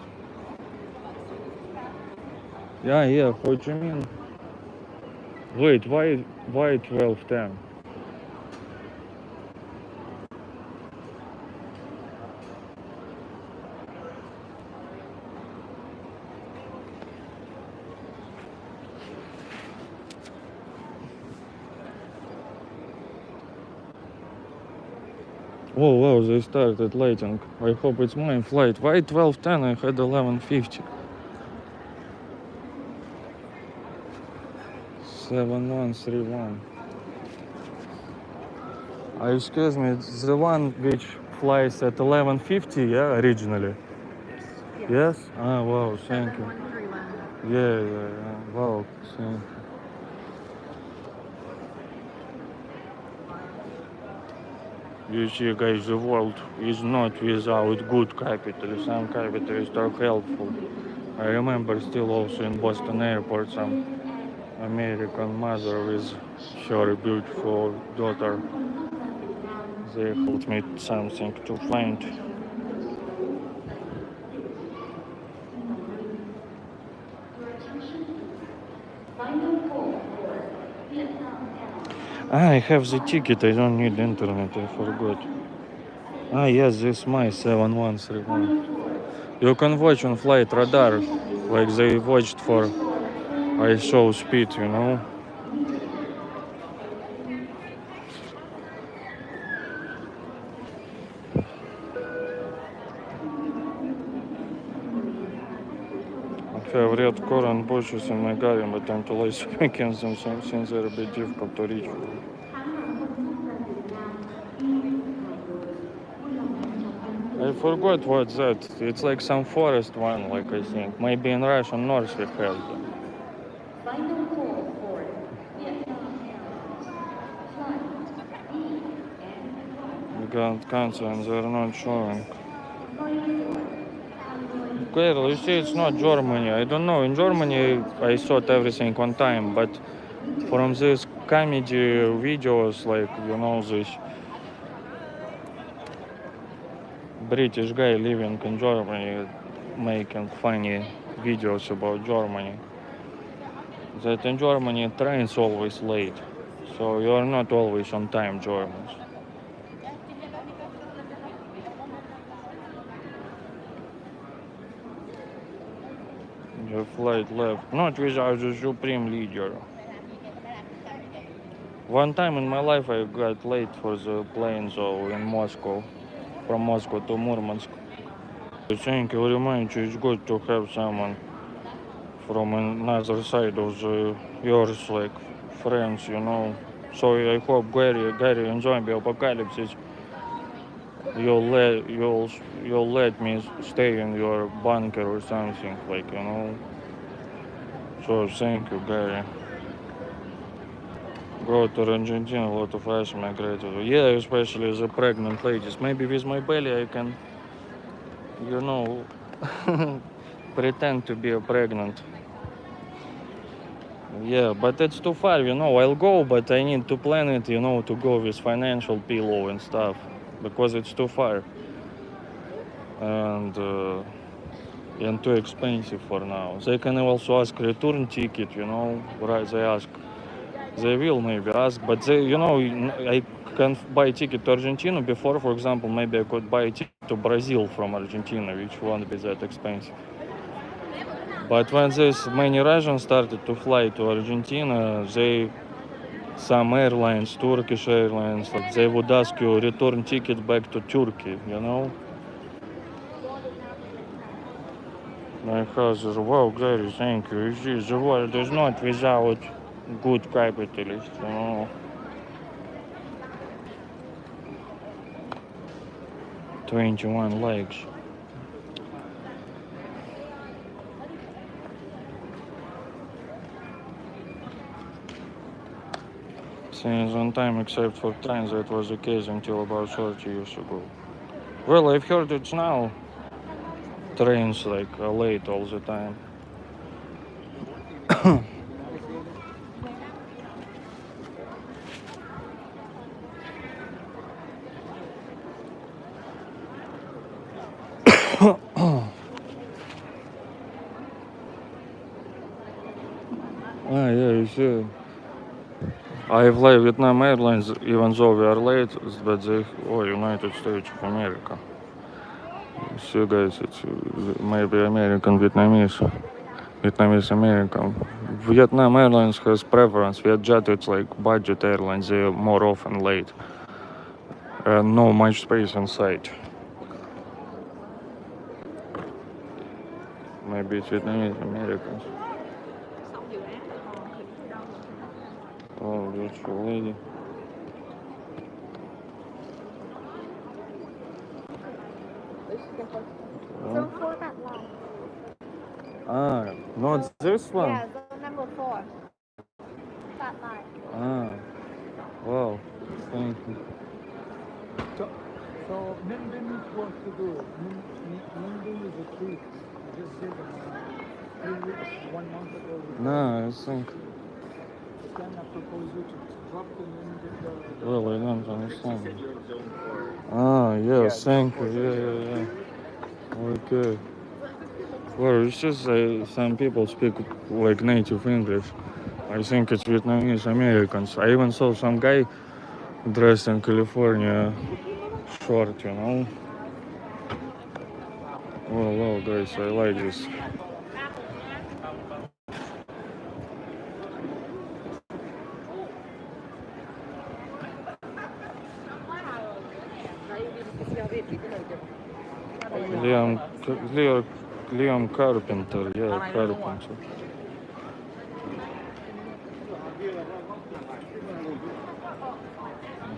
Yeah, Ho Chi Minh. Wait, why 12:10? Oh wow, they started lighting. I hope it's my flight. Why 12:10? I had 11:50. 7131. Excuse me, it's the one which flies at 11:50, yeah, originally? Yes? Ah, wow, thank you. Yeah. Wow, thank you. You see, guys, the world is not without good capitalists. Some capitalists are helpful. I remember still also in Boston airport some American mother with her beautiful daughter. They helped me something to find. I have the ticket, I don't need internet, I forgot. Yes, this is my 7131. You can watch on flight radar, like they watched for I show speed, you know. have read current bushes in my garden, but I'm too lazy to make them since they're a bit difficult to reach. I forgot what's that. It's like some forest one, like I think. Maybe in Russian North we have them. We got cancer and they're not showing. Clearly, you see, it's not Germany. I don't know. In Germany, I thought everything on time, but from these comedy videos, like, you know, this British guy living in Germany making funny videos about Germany, that in Germany trains always late, so you are not always on time, Germans. Your flight left, not without the supreme leader. One time in my life I got late for the plane, so in Moscow, from Moscow to Murmansk. I think every month it's good to have someone from another side of the earth, like friends, you know. So I hope Gary in zombie apocalypse you'll let me stay in your bunker or something, like, you know. So thank you, Gary. Go to Argentina, a lot of Russian migrated. Yeah, especially the pregnant ladies. Maybe with my belly I can, you know, pretend to be pregnant. Yeah, but it's too far, you know. I'll go, but I need to plan it, you know, to go with financial pillow and stuff, because it's too far and too expensive for now. They can also ask return ticket, you know, right? They will maybe ask, but they, you know, I can buy ticket to Argentina before, for example, maybe I could buy a ticket to Brazil from Argentina, which won't be that expensive. But when this many Russians started to fly to Argentina, some airlines, Turkish Airlines, like they would ask you return ticket back to Turkey, you know. My house is wow, Gary, thank you. You see, the world is not without good capitalists, you know. 21 likes. Since on time except for trains, that was the case until about 30 years ago. Well, I've heard it's now. Trains like are late all the time. Yeah, you see. I fly Vietnam Airlines even though we are late, but they, United States of America. See guys, it's maybe American Vietnamese American. Vietnam Airlines has preference. Vietjet, it's like budget airlines, they are more often late. And no much space inside. Maybe it's Vietnamese Americans. Oh, beautiful lady. Zone 4 that long. Not this one? Yeah, zone number 4. That line. Wow. Thank you. So Min knows what to do. Min is a treat. Just say them 3 weeks, 1 month ago. No, I think. Then I propose you to drop the Min the. Well, I don't understand. Yes, thank you. Yeah. Okay. Well, it's just some people speak like native English. I think it's Vietnamese Americans. I even saw some guy dressed in California short, you know. Well, guys, I like this. Liam, clear Liam Carpenter, yeah, Carpenter.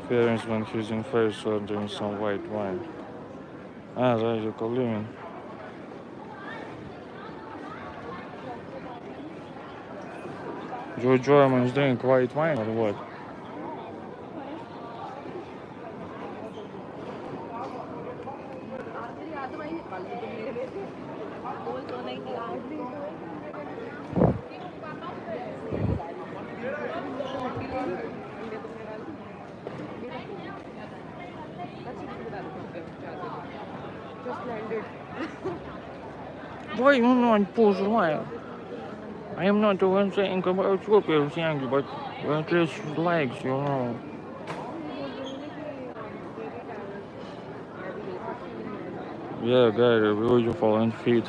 Appearance when he's in face or doing some white wine. Ah, there you call him. You Germans drink white wine or what? Why you not push wine? I am not even saying about super things, but at least likes, you know. Yeah, guys, beautiful and fit.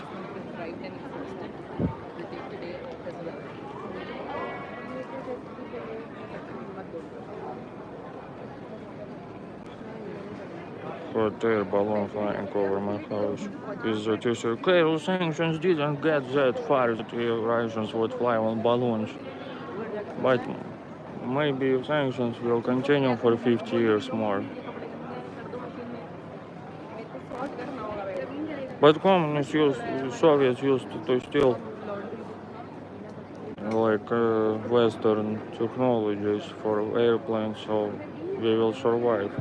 Hot air balloon flying over my house. Is that you say, okay, well, sanctions didn't get that far that the Russians would fly on balloons. But maybe sanctions will continue for 50 years more. But communists used, Soviets used to steal like Western technologies for airplanes, so we will survive.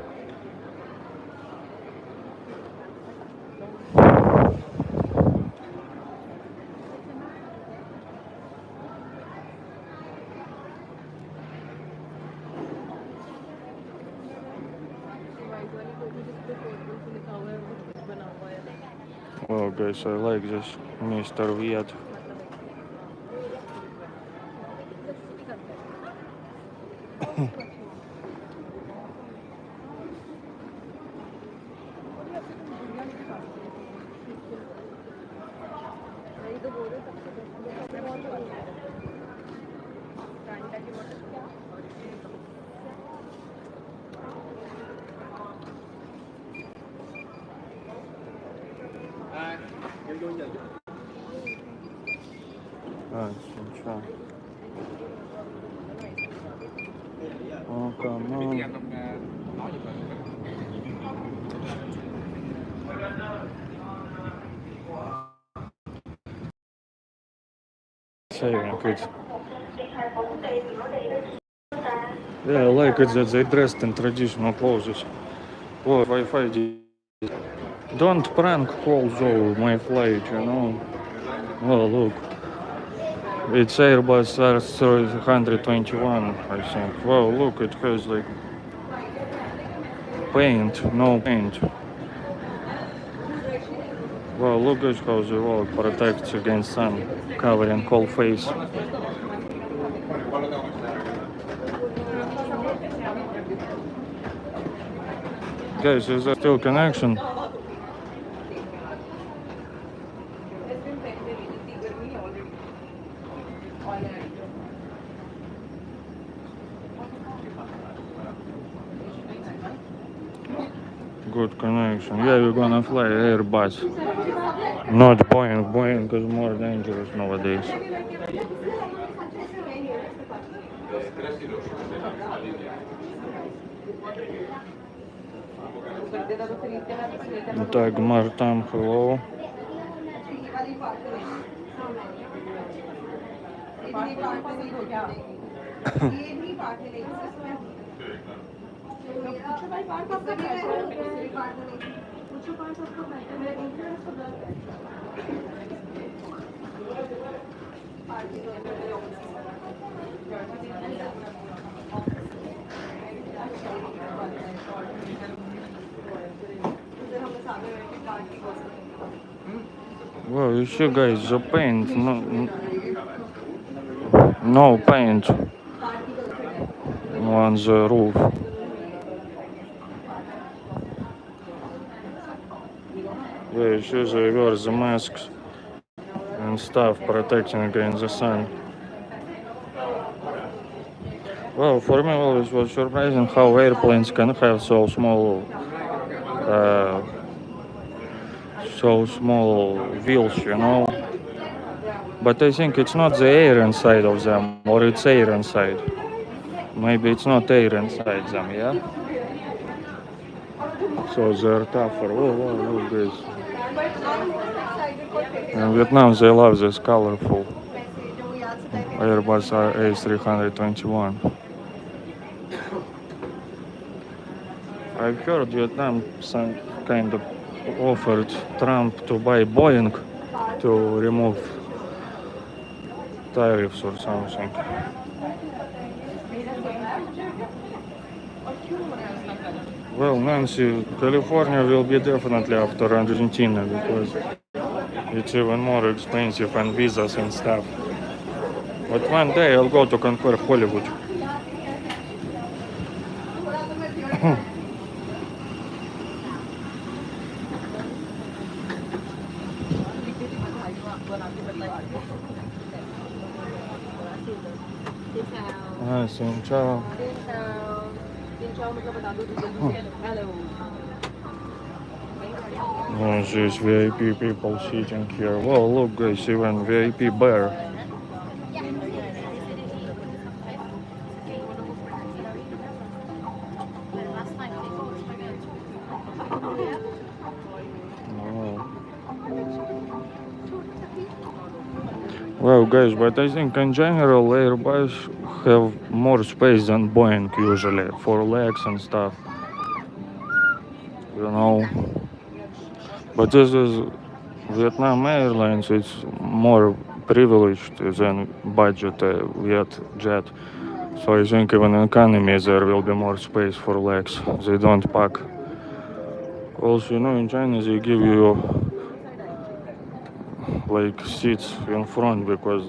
Well, guys, I like this Mr. Viet. А, ничего. О, come Saving it. Yeah, I like it that they dressed in traditional clothes. Oh, Wi-Fi. Don't prank call though my flight, you know. Oh, look. It's Airbus R321, I think. Wow, look, it has like paint, no paint. Wow, look at how the wall protects against sun, covering whole face. Guys, is there still connection? Good connection. Yeah, we're gonna fly Airbus. Not Boeing. Boeing is more dangerous nowadays. Так, Мартам, hello. Well, you see, guys, the paint, no paint on the roof. Yeah, you see, they wear the masks and stuff protecting against the sun. Well, for me always was surprising how airplanes can have so so small wheels, you know. But I think it's not the air inside of them, or it's air inside. Maybe it's not air inside them, yeah? So they're tougher. Look this. In Vietnam, they love this colorful Airbus A321. I've heard Vietnam some kind of offered Trump to buy Boeing to remove tariffs or something. Well, Nancy, California will be definitely after Argentina because it's even more expensive and visas and stuff. But one day I'll go to conquer Hollywood. Ah, xin chào. Oh, there's VIP people sitting here. Well, look guys, even VIP bear. Oh. Well guys, but I think in general Airbus have more space than Boeing usually for legs and stuff. You know. But this is Vietnam Airlines, it's more privileged than budget jet. So I think even in economy there will be more space for legs. They don't pack. Also, you know, in China they give you like seats in front because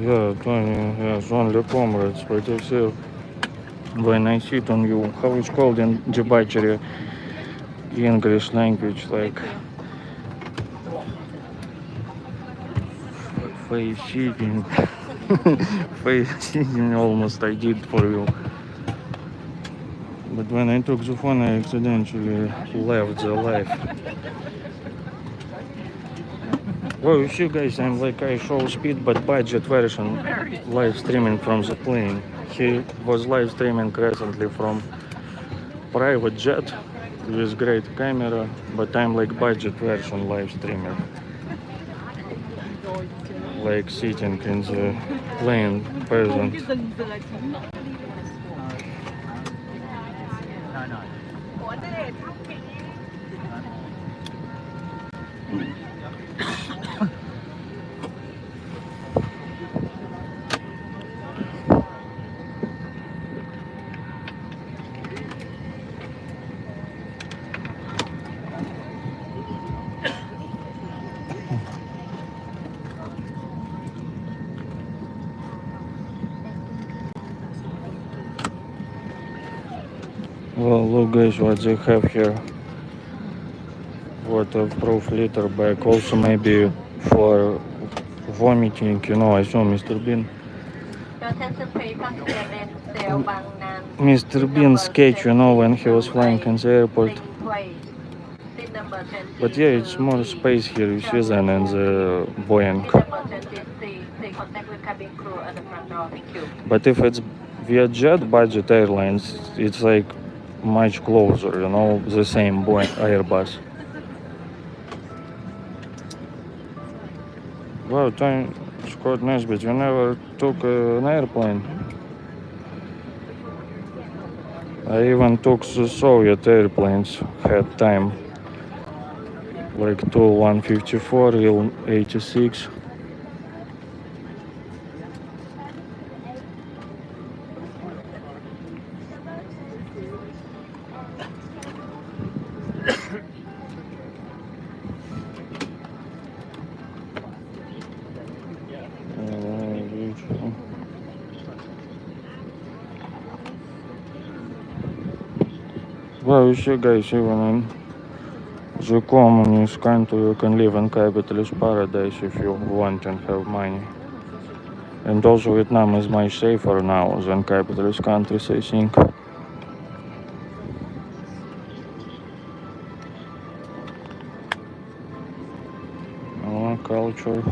yeah, Tony, yes, only comrades, but I see when I sit on you, how it's called in debauchery English language, like face cheating. Face cheating almost I did for you. But when I took the phone I accidentally left the live. Well, you see guys, I'm like I show speed but budget version live streaming from the plane. He was live streaming recently from private jet with great camera, but I'm like budget version live streamer. Like sitting in the plane present. Well, look guys what they have here. Waterproof litter bag, also maybe for vomiting, you know. I saw Mr. Bean sketch, you know, when he was flying in the airport. But yeah, it's more space here, you see, than in the Boeing. But if it's Vietjet budget airlines, it's like much closer, you know, the same Boeing Airbus. Wow, time Scott Nesbitt, you never took an airplane. I even took the Soviet airplanes, had time. like two 154, real 86. Well, you see, guys, even in the communist country, you can live in capitalist paradise if you want and have money. And also, Vietnam is much safer now than capitalist countries, I think. Culture.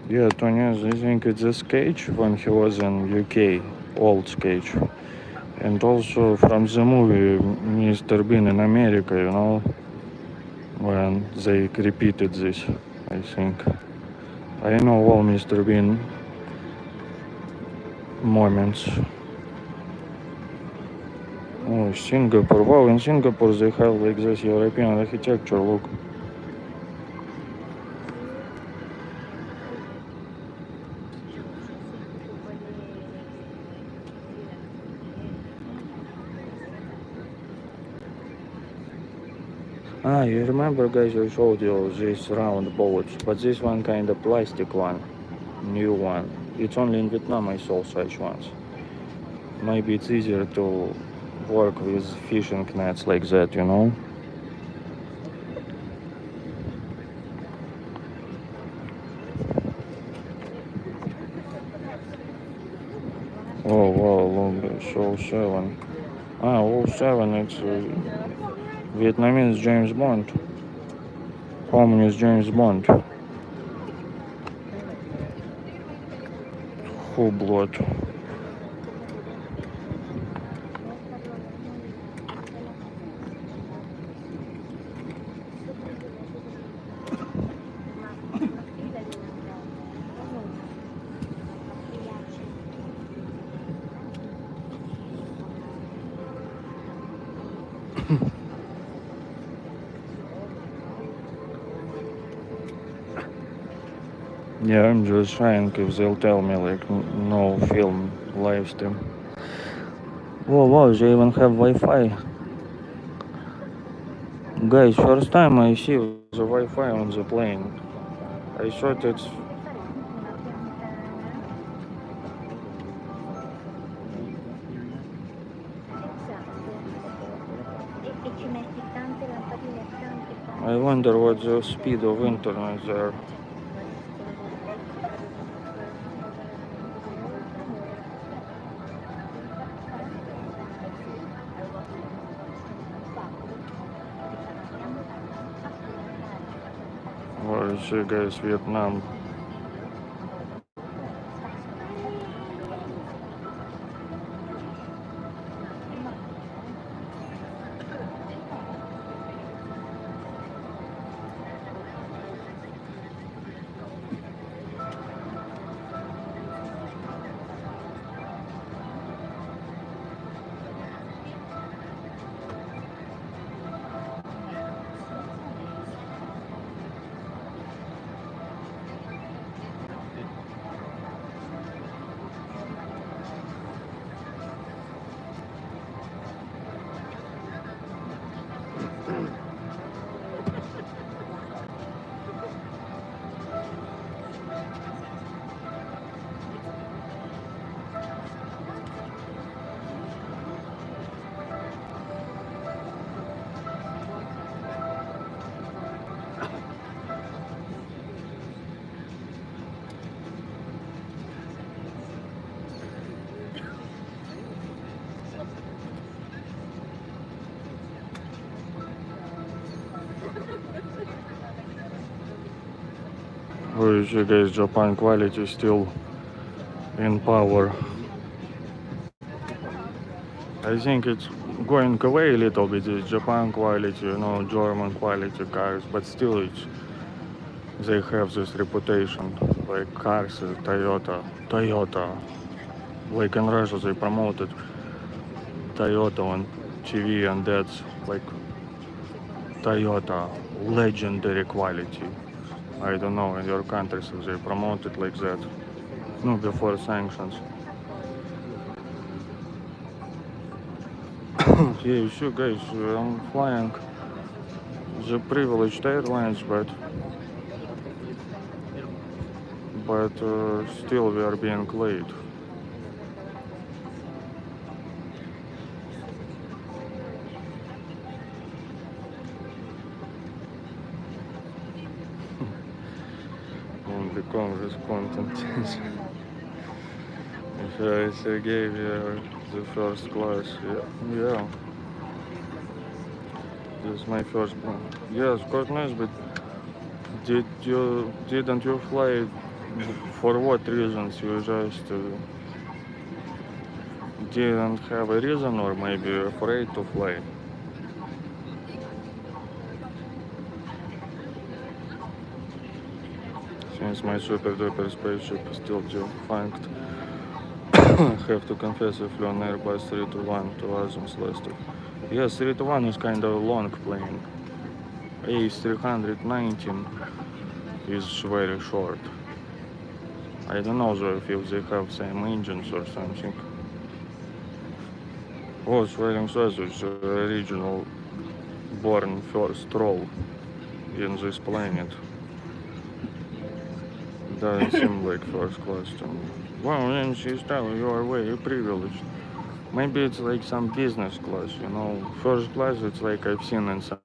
Yeah, Tony, I think it's a sketch when he was in UK, old sketch. And also from the movie Mr. Bean in America, you know, when they repeated this, I think. I know all Mr. Bean moments. Oh, Singapore. Wow, in Singapore they have like this European architecture, look. Ah, you remember, guys, I showed you this round boats, but this one kind of plastic one, new one. It's only in Vietnam I saw such ones. Maybe it's easier to work with fishing nets like that, you know? Oh, wow, look, show 7. Ah, oh 07, it's Vietnamese James Bond. Communist James Bond. Hublot. Yeah, I'm just trying if they'll tell me like no film live stream. Oh wow, they even have Wi-Fi. Guys, first time I see the Wi-Fi on the plane. I thought it's I wonder what the speed of internet there. Well, you see, guys, Vietnam. Oh, you guys, Japan quality still in power. I think it's going away a little bit, this Japan quality, German quality cars, but still they have this reputation, like cars, Toyota. Like in Russia they promoted Toyota on TV, and that's like Toyota legendary quality. I don't know in your countries if they promote it like that. No, before sanctions. Yeah, sure guys, I'm flying the privileged airlines, but still we are being late. Only Congress content change. Sergey, we are the first class. Yeah. This is my first one. Yes, quite nice, but didn't you fly? For what reasons? You just didn't have a reason, or maybe you're afraid to fly? Since my super duper spaceship is still defunct, I have to confess I flew on Airbus 321 to Azams last week. Yes, 321 is kind of a long plane. A319 is very short. I don't know though if they have same engines or something. Oh, Swearing Sausage, the original born first troll in this planet. Doesn't seem like first class to me. Well, then she's telling you are very privileged. Maybe it's like some business class, First class, it's like I've seen in some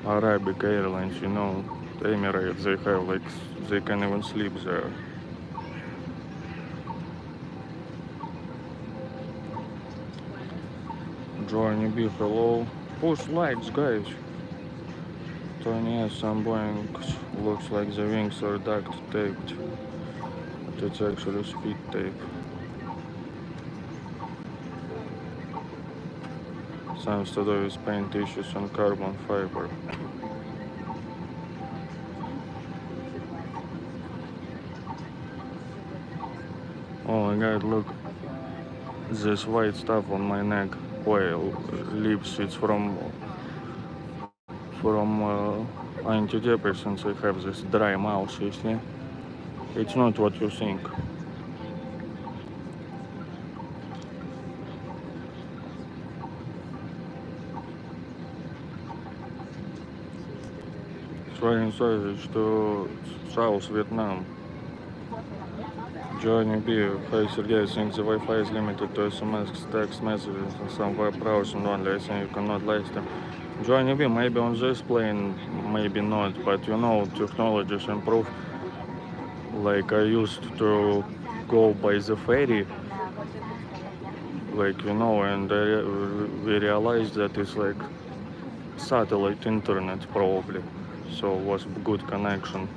Arabic Airlines, Emirates, they have like, they can even sleep there. Johnny B, hello. Push likes, guys. Tony S, some Boeings looks like the wings are duct taped. But it's actually speed tape. Sounds to do with paint issues on carbon fiber. Oh my god, look. This white stuff on my neck. Oil, lips, it's from antidepressants. I have this dry mouth, you see. It's not what you think. Swearing Sausage to South Vietnam. Johnny B, hi Sergey, I think the Wi-Fi is limited to SMS, text messages, and some web browsing only. I think you cannot live them. Johnny B, maybe on this plane, maybe not, but technologies improve. Like I used to go by the ferry, and we realized that it's like satellite internet probably, so it was good connection.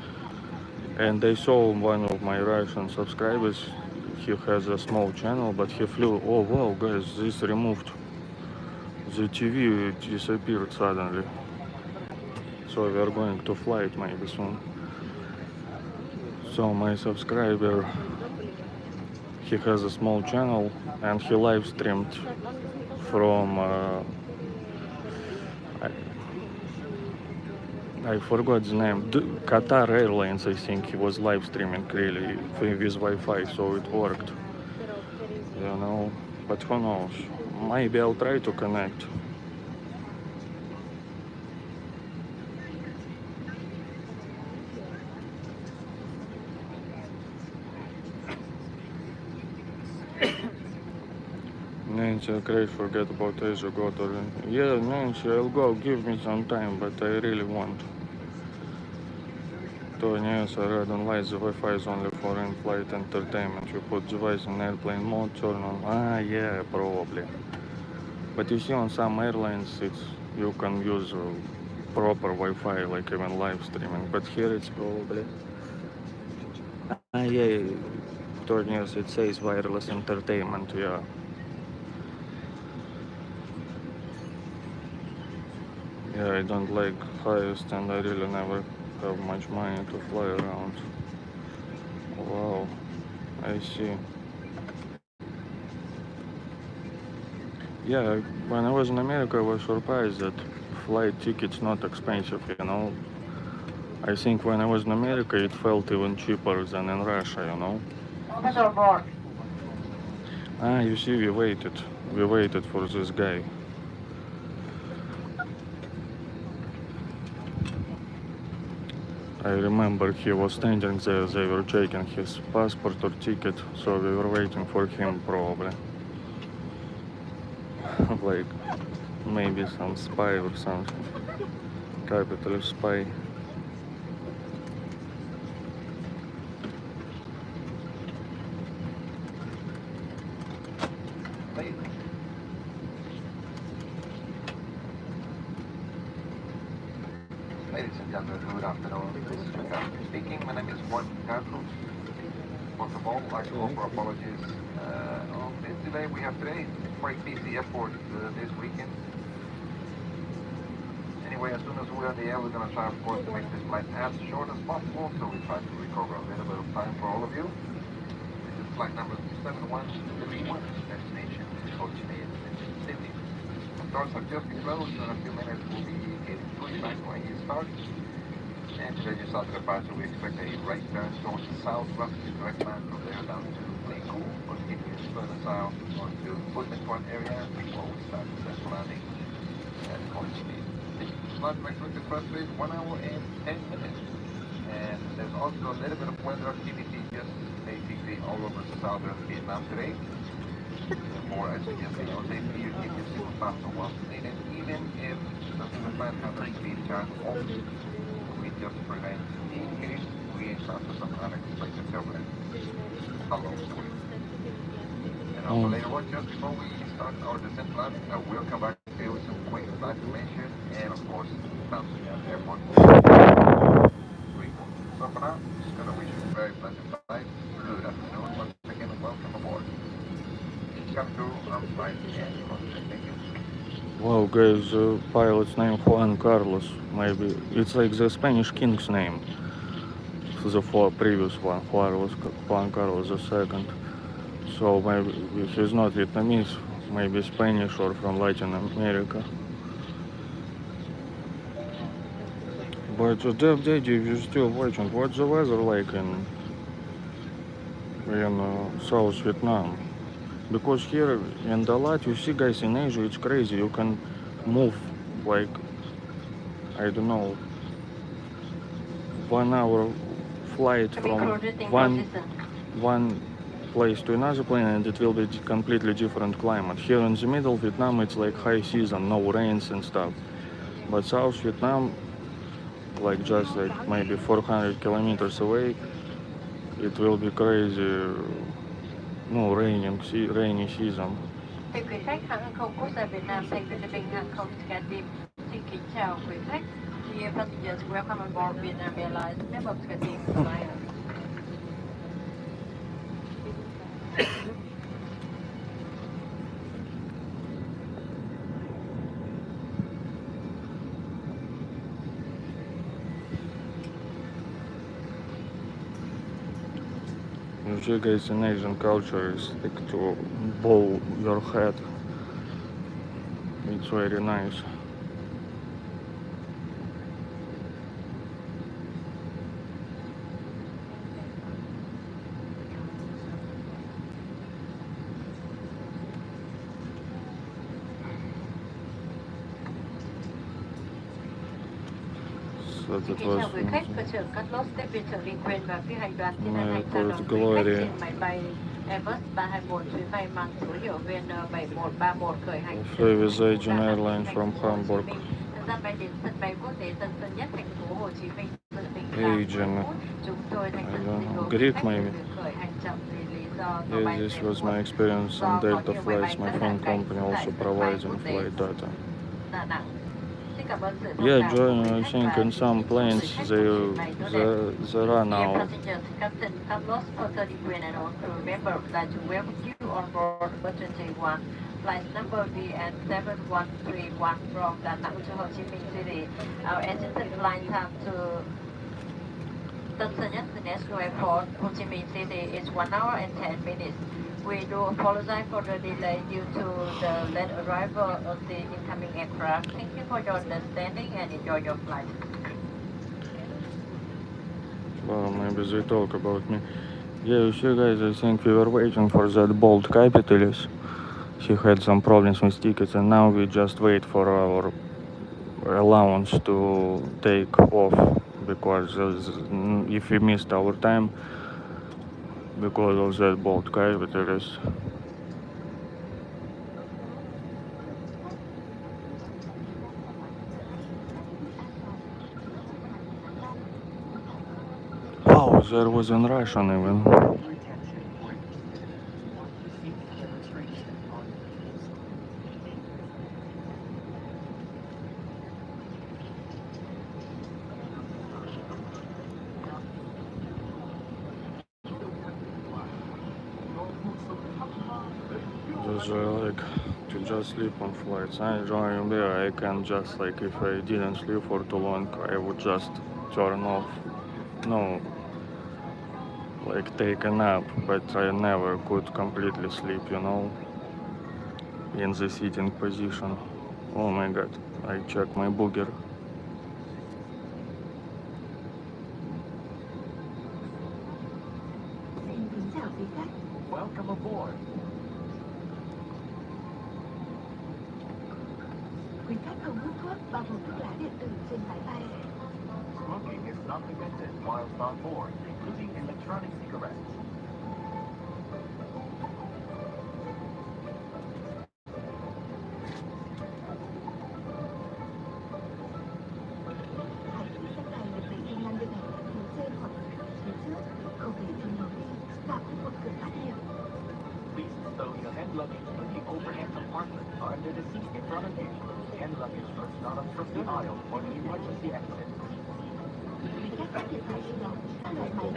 And I saw one of my Russian subscribers, he has a small channel, but he flew. Oh wow, guys, this removed. The TV disappeared suddenly. So we are going to fly it maybe soon. So my subscriber, he has a small channel and he live streamed from I forgot the name. Qatar Airlines, I think he was live streaming really with Wi-Fi, so it worked. But who knows? Maybe I'll try to connect. Nancy, okay, forget about Asia, go to... Yeah, Nancy, I'll go, give me some time, but I really want. Tony, yes, I read on lights, the Wi-Fi is only for in-flight entertainment. You put device in airplane mode, turn on... yeah, probably. But you see on some airlines, you can use proper Wi-Fi, like even live streaming. But here it's probably yeah. Third news it says wireless entertainment. Yeah. Yeah, I don't like highest, and I really never have much money to fly around. Wow, I see. Yeah, when I was in America, I was surprised that flight tickets not expensive. You know, I think when I was in America, it felt even cheaper than in Russia. You know. Ah, you see, we waited. We waited for this guy. I remember he was standing there. They were checking his passport or ticket, so we were waiting for him probably. Like maybe some spy or something. Capital spy. Ladies and gentlemen, good afternoon. This is Mikael speaking. My name is Juan Carlos. First of all, I'd like to offer apologies on this delay we have today. Quite busy airport this weekend. Anyway, as soon as we're on the air, we're going to try, of course, to make this flight as short as possible, so we try to recover a little bit of time for all of you. This is flight number 7131, destination Ho Chi Minh City. The doors have just been closed, and in a few minutes we'll be getting fully back when you start. And today, just after departure, we expect a right turn towards the south, roughly direct line from there down to Daegu, continuing further south onto Business area before we start the central landing at Ho Chi Minh. Flight expected first is 1 hour and 10 minutes. And there's also a little bit of weather activity just basically all over southern Vietnam today. Therefore, I suggest that your safety, you keep your single faster once needed, even if the flight happens to be turned off. We just prevent in case we encounter some unexpected turbulence along the way. And also later on, just before we start our descent plan, we'll come back to you with some quick flight information and of course, bouncing out the airport. So for now, just gonna wish you a very pleasant flight. Good afternoon, once again, and welcome aboard. Come through on flight and contact. Thank you. Wow, guys, pilot's name Juan Carlos. Maybe it's like the Spanish king's name. The previous one, Juan Carlos II. So maybe he's not Vietnamese, maybe Spanish or from Latin America. But Daddy, if you're still watching, what's the weather like in South Vietnam? Because here in Dalat, you see, guys, in Asia, it's crazy. You can move like, I don't know, 1 hour flight from one place to another place, and it will be completely different climate. Here in the middle Vietnam, it's like high season, no rains and stuff. But South Vietnam, like just like maybe 400 kilometers away, it will be crazy. No, rainy season. Thưa quý khách, hãng hàng không quốc gia Việt Nam Thanh Philippines hàng không SkyTeam xin kính chào quý khách. Dear passengers, welcome on board Vietnam Airlines member of SkyTeam Alliance. Usually, guys, in Asian culture is like to bow your head. It's very nice. So that Kính was chào quý khách, cơ trưởng Carlos tiếp viên trưởng Linh Quyên và phi hành đoàn xin hân hạnh chào đón quý Glory. khách trên máy bay Airbus 321 chuyến bay mang số hiệu VN7131 khởi hành từ Service Agent Airline from Hamburg. Thời gian bay đến sân bay quốc tế Tân Sơn Nhất, thành phố Hồ Chí Minh dự định Agent. Chúng tôi thành thật xin lỗi Greek khách maybe. việc khởi hành chậm vì lý do tàu Yeah, bay this chạy was my muộn. experience on Delta flights. My phone company also provides flight data. Đà Nẵng. Xin cảm ơn sự thông Yeah, cảm của Joy, quý I khách think và in some chúc quý planes khách they một chuyến bay tốt đẹp. they run Dear out. passengers, Captain Carlos Porter and all crew member would like to welcome you on board Onboard 21, flight number VN7131 from Da Nang to Ho Chi Minh City. Our estimated flight time to Tân Sơn Nhất International Airport, Ho Chi Minh City is 1 hour and 10 minutes. We do apologize for the delay due to the late arrival of the incoming aircraft. Thank you for your understanding and enjoy your flight. Well, maybe they talk about me. Yeah, you see, guys, I think we were waiting for that Bolt Capitalist. He had some problems with tickets, and now we just wait for our allowance to take off because if we missed our time because of that Bolt Capitalist. Wow, there was in Russian even. Just like to just sleep on flights. I enjoy there. I can just like if I didn't sleep for too long, I would just turn off. No, like take a nap, but I never could completely sleep, in the sitting position. Oh my god, I check my booger. Welcome aboard. Quý khách không hút thuốc bao gồm thuốc lá điện tử trên máy bay. Smoking is not permitted whilst on board, including electronic cigarettes. Hãy giữ xe này được để trên lăn đường này phía trên hoặc phía trước, không để trong lối đi và khu vực cửa thoát hiểm. Please stow your hand luggage in the overhead compartment or under the seat in front of you. Hand luggage must not obstruct the aisle or the emergency exit. Quý khách có điện thoại di động, các loại máy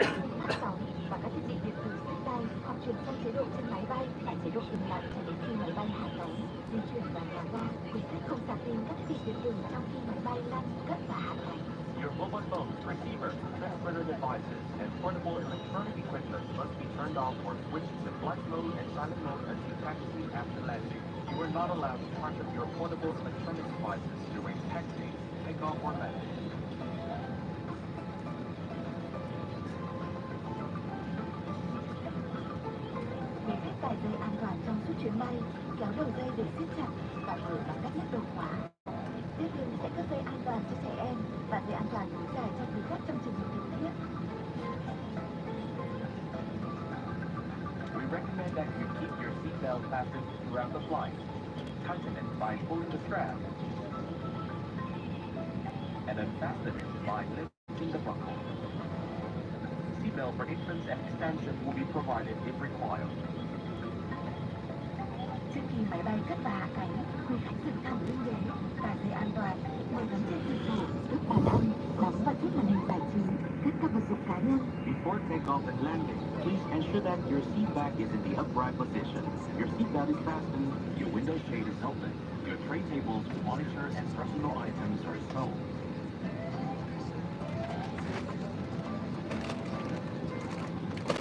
phát sóng và các thiết bị điện tử sách tay hoặc chuyển sang chế độ trên máy bay và chế độ dừng lại cho đến khi máy bay hạ cánh, di chuyển vào nhà ga. Quý khách không sạc pin các thiết bị điện tử trong khi máy bay lăn, cất và hạ cánh. Your mobile phones, receivers, transmitter devices, and portable electronic equipment must be turned off or switched to flight mode and silent mode as you taxi after landing. You are not allowed to charge up your portable electronic devices during taxi, takeoff, or landing. Quý khách cài dây an toàn trong suốt chuyến bay, kéo đầu dây để siết chặt và mở bằng cách nhấc đầu khóa. Tiếp theo sẽ cấp dây an toàn cho trẻ em và dây an toàn nối dài cho quý khách trong trường hợp cần thiết. We recommend that you keep your seatbelt fastened throughout the flight. Tighten it by pulling the strap and unfasten it by lifting the buckle. Seatbelt for entrance and expansion will be provided if required. Trước khi máy bay cất và hạ cánh, quý khách dựng thẳng lưng ghế, cài dây an toàn, mở tấm trên cửa sổ, tước bàn ăn, đóng và chiếc màn hình giải trí, cất các vật dụng cá nhân. Before takeoff and landing, please ensure that your seat back is in the upright position. Your seat belt is fastened, your window shade is open, your tray tables, monitor, and personal items are stowed.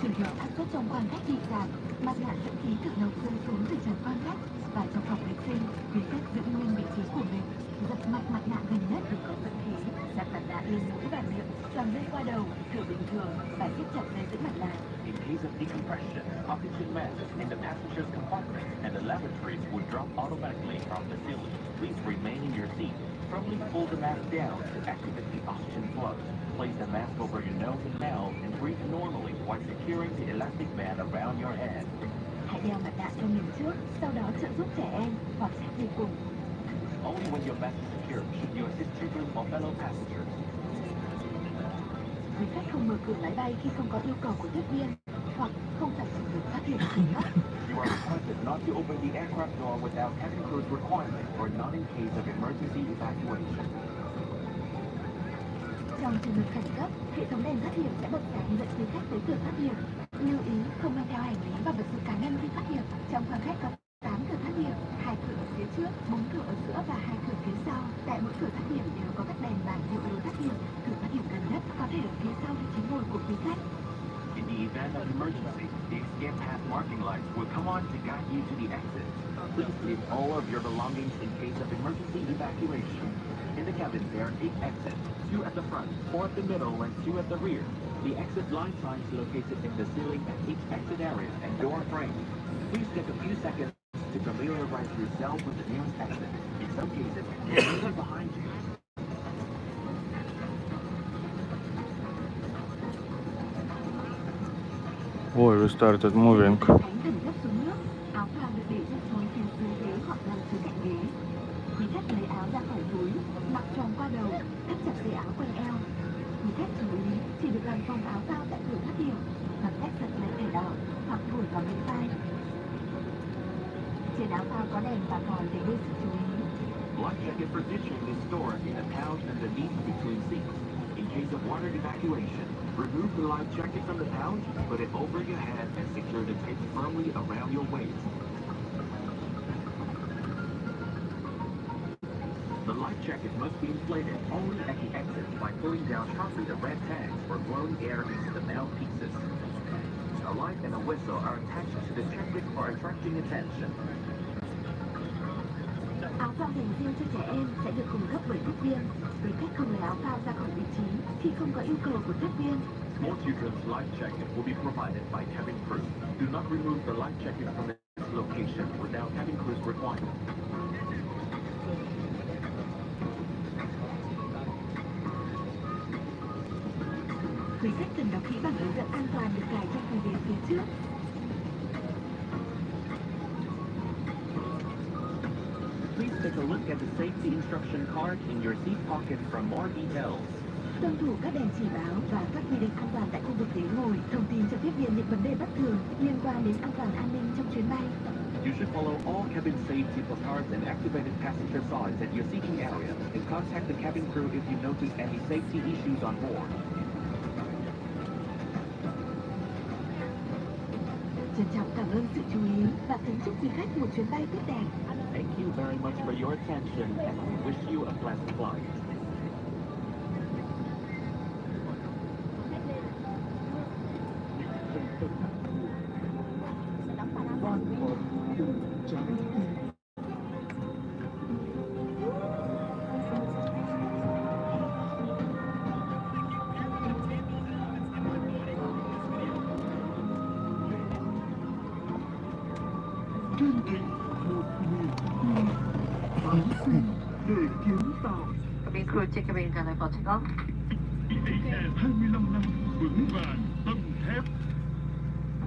Trường hợp áp suất trong khoang khách bị giảm, mặt nạ dẫn khí tự động rơi xuống từ trần khoang khách và trong phòng vệ sinh, quý khách giữ nguyên vị trí của mình, giật mạnh mặt nạ gần nhất để có dẫn khí, đặt mặt nạ lên mũi và miệng, choàng dây qua đầu, thở bình thường và siết chặt dây giữ mặt nạ. In case of decompression, oxygen masks in the passenger's compartment and the lavatories would drop automatically from the ceiling. Please remain in your seat. Firmly pull the mask down to activate the oxygen flow. Place the mask over your nose and mouth and breathe normally while securing the elastic band around your head. Hãy đeo mặt nạ cho mình trước, sau đó trợ giúp trẻ em hoặc sẽ đi cùng. Only when your mask is secure should you assist children or fellow passengers. Quý khách không mở cửa máy bay khi không có yêu cầu của tiếp viên. hoặc không phải sử dụng thoát hiểm khẩn cấp. You are requested not to open the aircraft door without cabin crew's requirement or not in case of emergency evacuation. Trong trường hợp khẩn cấp, hệ thống đèn thoát hiểm sẽ bật sáng dẫn quý khách tới cửa thoát hiểm. Lưu ý không mang theo hành lý và vật dụng cá nhân khi thoát hiểm. Trong khoang khách có 8 cửa thoát hiểm, 2 cửa ở phía trước, 4 cửa ở giữa và 2 cửa phía sau. Tại mỗi cửa thoát hiểm đều có các đèn bảng hiệu lối thoát hiểm. Cửa thoát hiểm gần nhất có thể ở phía sau vị trí ngồi của quý khách. In the event of emergency, the escape path marking lights will come on to guide you to the exit. Please leave all of your belongings in case of emergency evacuation. In the cabin, there are 8 exits, 2 at the front, 4 at the middle, and 2 at the rear. The exit line signs located in the ceiling at each exit area and door frame. Please take a few seconds to familiarize yourself with the nearest exit. In some cases, there are behind you. Oh, we started moving. Tránh khẩn cấp xuống nước, áo phao được để trong túi phía dưới ghế hoặc nằm dưới cạnh ghế. Quý khách lấy áo ra khỏi túi, mặc tròn qua đầu, thắt chặt dây áo quanh eo. Quý khách chú ý chỉ được làm phồng áo phao tại cửa thoát hiểm bằng cách giật lấy thẻ đỏ hoặc thổi vào mũi vai. Trên áo phao có đèn và còi để gây sự chú ý. Life jacket position is stored in a pouch underneath between seats. In case of water evacuation, remove the life jacket from the pouch, put it over your head, and secure the tape firmly around your waist. The life jacket must be inflated only at the exit by pulling down sharply the red tags or blowing air into the mouthpieces. A light and a whistle are attached to the jacket for attracting attention. Áo phao dành riêng cho trẻ em sẽ được cung cấp bởi tiếp viên. Quý khách không lấy áo phao ra khỏi vị trí khi không có yêu cầu của tiếp viên. Small children's life jacket will be provided by cabin crew. Do not remove the life jacket from its location without cabin crew's requirement. Quý khách cần đọc kỹ bảng hướng dẫn an toàn được cài trong phần ghế phía trước. Please take a look at the safety instruction card in your seat pocket for more details. Tuân thủ các đèn chỉ báo và các quy định an toàn tại khu vực ghế ngồi, thông tin cho tiếp viên những vấn đề bất thường liên quan đến an toàn an ninh trong chuyến bay. You should follow all cabin safety placards and activated passenger signs at your seating area and contact the cabin crew if you notice any safety issues on board. Trân trọng cảm ơn sự chú ý và kính chúc quý khách một chuyến bay tốt đẹp. Thank you very much for your attention and we wish you a pleasant flight. Cabin crew check cabin trả lời for takeoff. IAE 25 năm vững vàng tâm thép.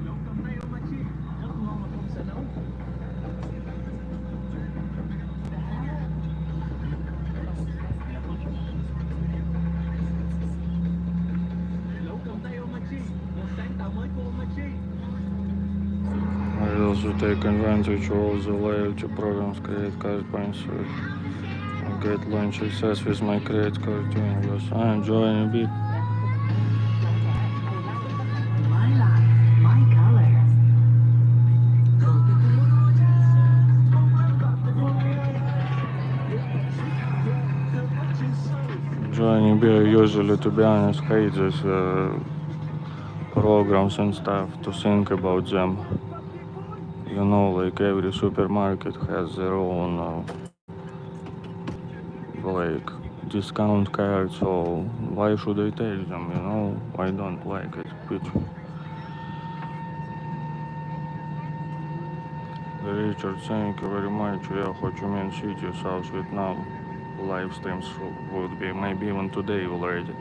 Nấu cầm tay ông chị, rất ngon mà không sợ nấu. Nấu cầm tay ông chị, một sáng tạo mới của ông chị. I also take advantage of all the loyalty programs credit card points. I get launch access with my credit card too. Yes, I enjoy a bit. My life, my colors. Joining beer usually, to be honest, hate these programs and stuff to think about them. You know, like every supermarket has their own like discount card, so why should I take them, you know? I don't like it. Richard, thank you very much. Yeah, Ho Chi Minh City, South Vietnam. Live streams would be maybe even today already.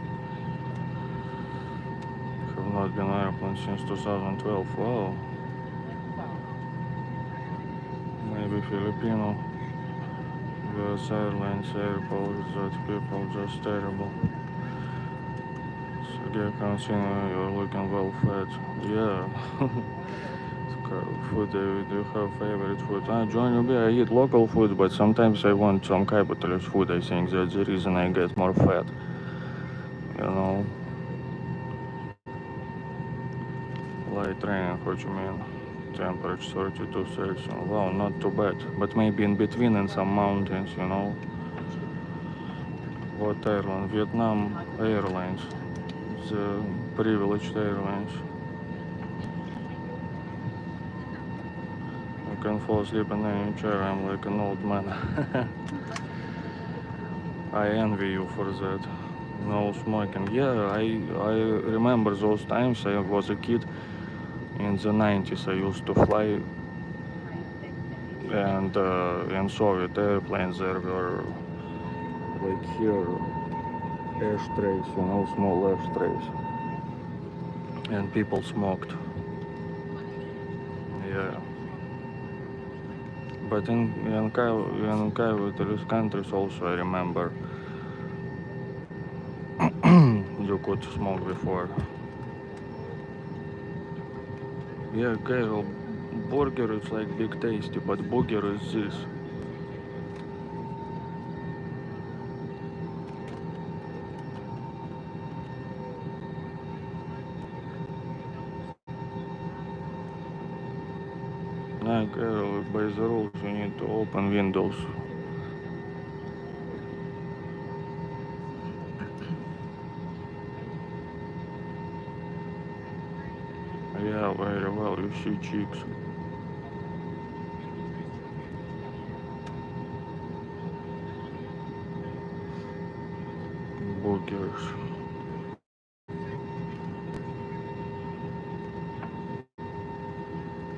Have not been airplane since 2012. Wow. Maybe Filipino. US Airlines airport, that people just terrible. Sergey Konstantin, you're looking well fed. Yeah. Food, do you have favorite food? Johnny B, I eat local food, but sometimes I want some capitalist food. I think that's the reason I get more fat. You know, light rain, what you mean? Temperature 32 Celsius. Wow, not too bad. But maybe in between in some mountains, you know. What airline? Vietnam Airlines. The privileged airlines. I can fall asleep in any chair. I'm like an old man. I envy you for that. No smoking. Yeah, I remember those times. I was a kid in the 90s. I used to fly, and in Soviet airplanes there were like here ashtrays, you know, small ashtrays, and people smoked. Yeah. But in capitalist countries also I remember you could smoke before. Yeah, okay, well, burger is like big tasty, but booger is this. Okay, well, by the rules you need to open Windows. Yeah, very well, you see cheeks. Boogers.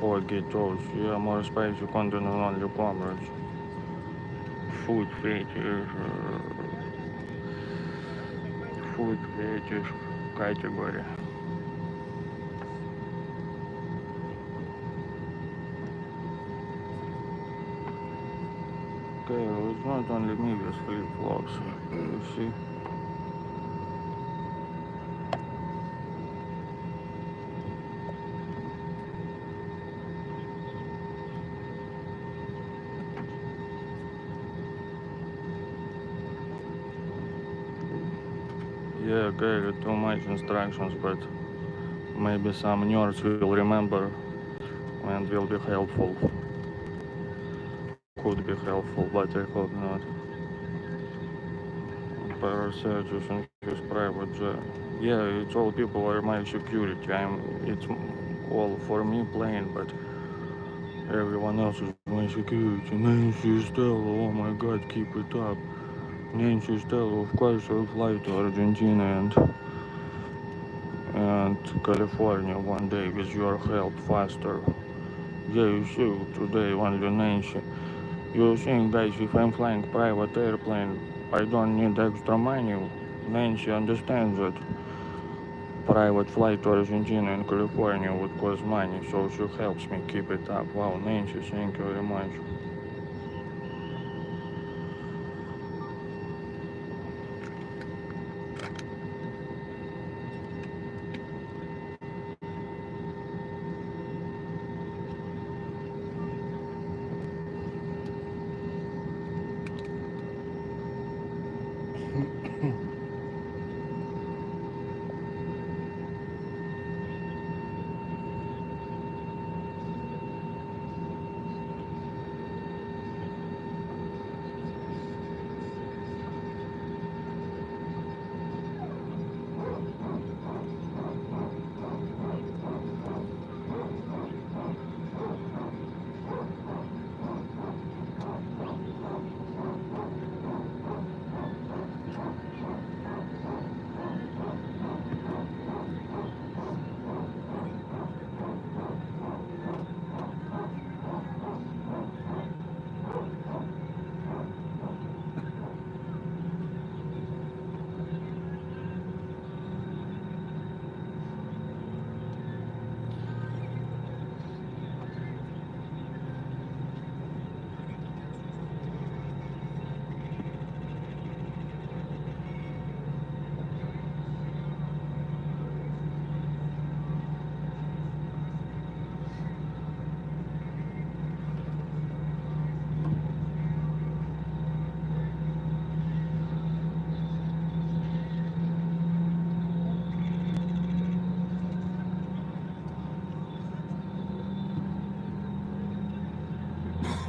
Pogitos, yeah, more spicy content on only comrades. Food fetish, food fetish category. Okay, well, it's not only me with flip-flops, you see. Yeah, okay, too much instructions, but maybe some nerds will remember and will be helpful. Could be helpful, but I hope not. Parasites in his private jet. Yeah, it's all people are my security. It's all for me playing, but everyone else is my security. Nancy Stella, oh my god, keep it up. Nancy Stella, of course I'll fly to Argentina and California one day with your help faster. Yeah, you see, today only Nancy. You think, guys, if I'm flying private airplane, I don't need extra money. Nancy understands that private flight to Argentina and California would cost money, so she helps me keep it up. Wow, Nancy, thank you very much.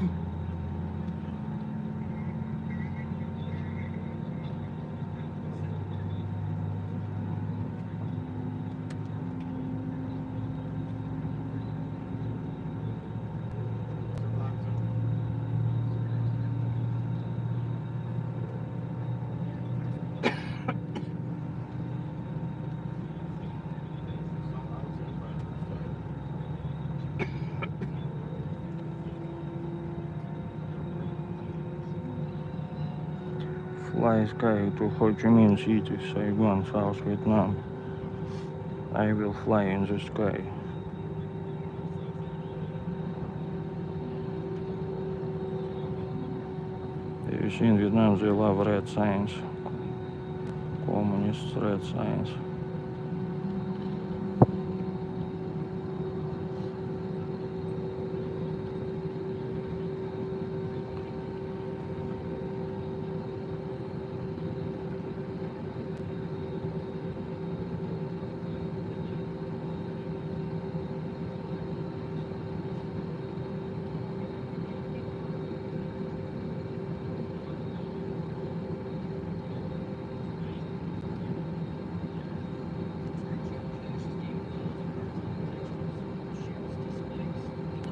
次。Fly Sky to Ho Chi Minh City, Saigon, South Vietnam. I will fly in the sky. You see, in Vietnam they love red signs. Communist red signs.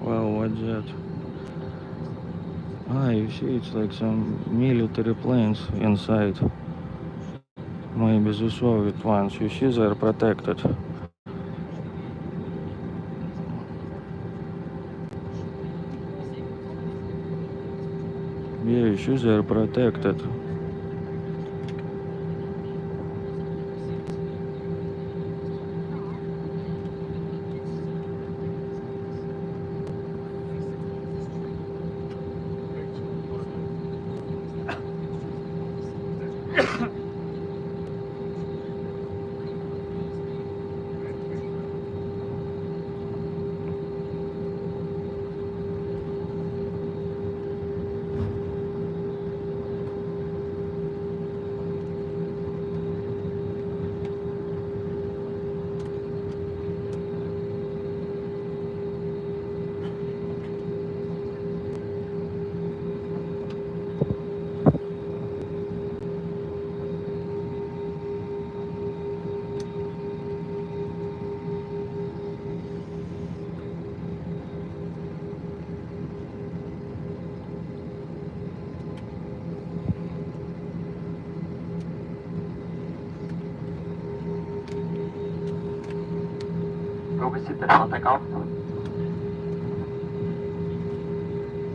Well, what's that? Ah, you see, it's like some military planes inside. Maybe the Soviet ones. You see, they're protected. Yeah, you see, they're protected.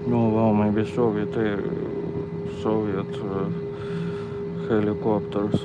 Oh well, maybe Soviet helicopters.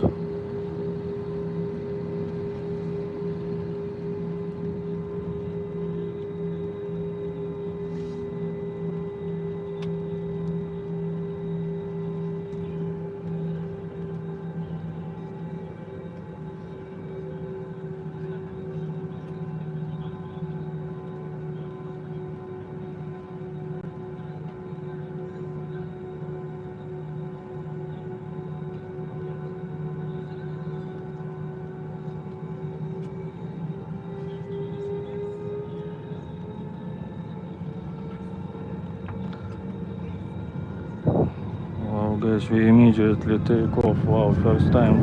Well, guys, we immediately take off. Wow, first time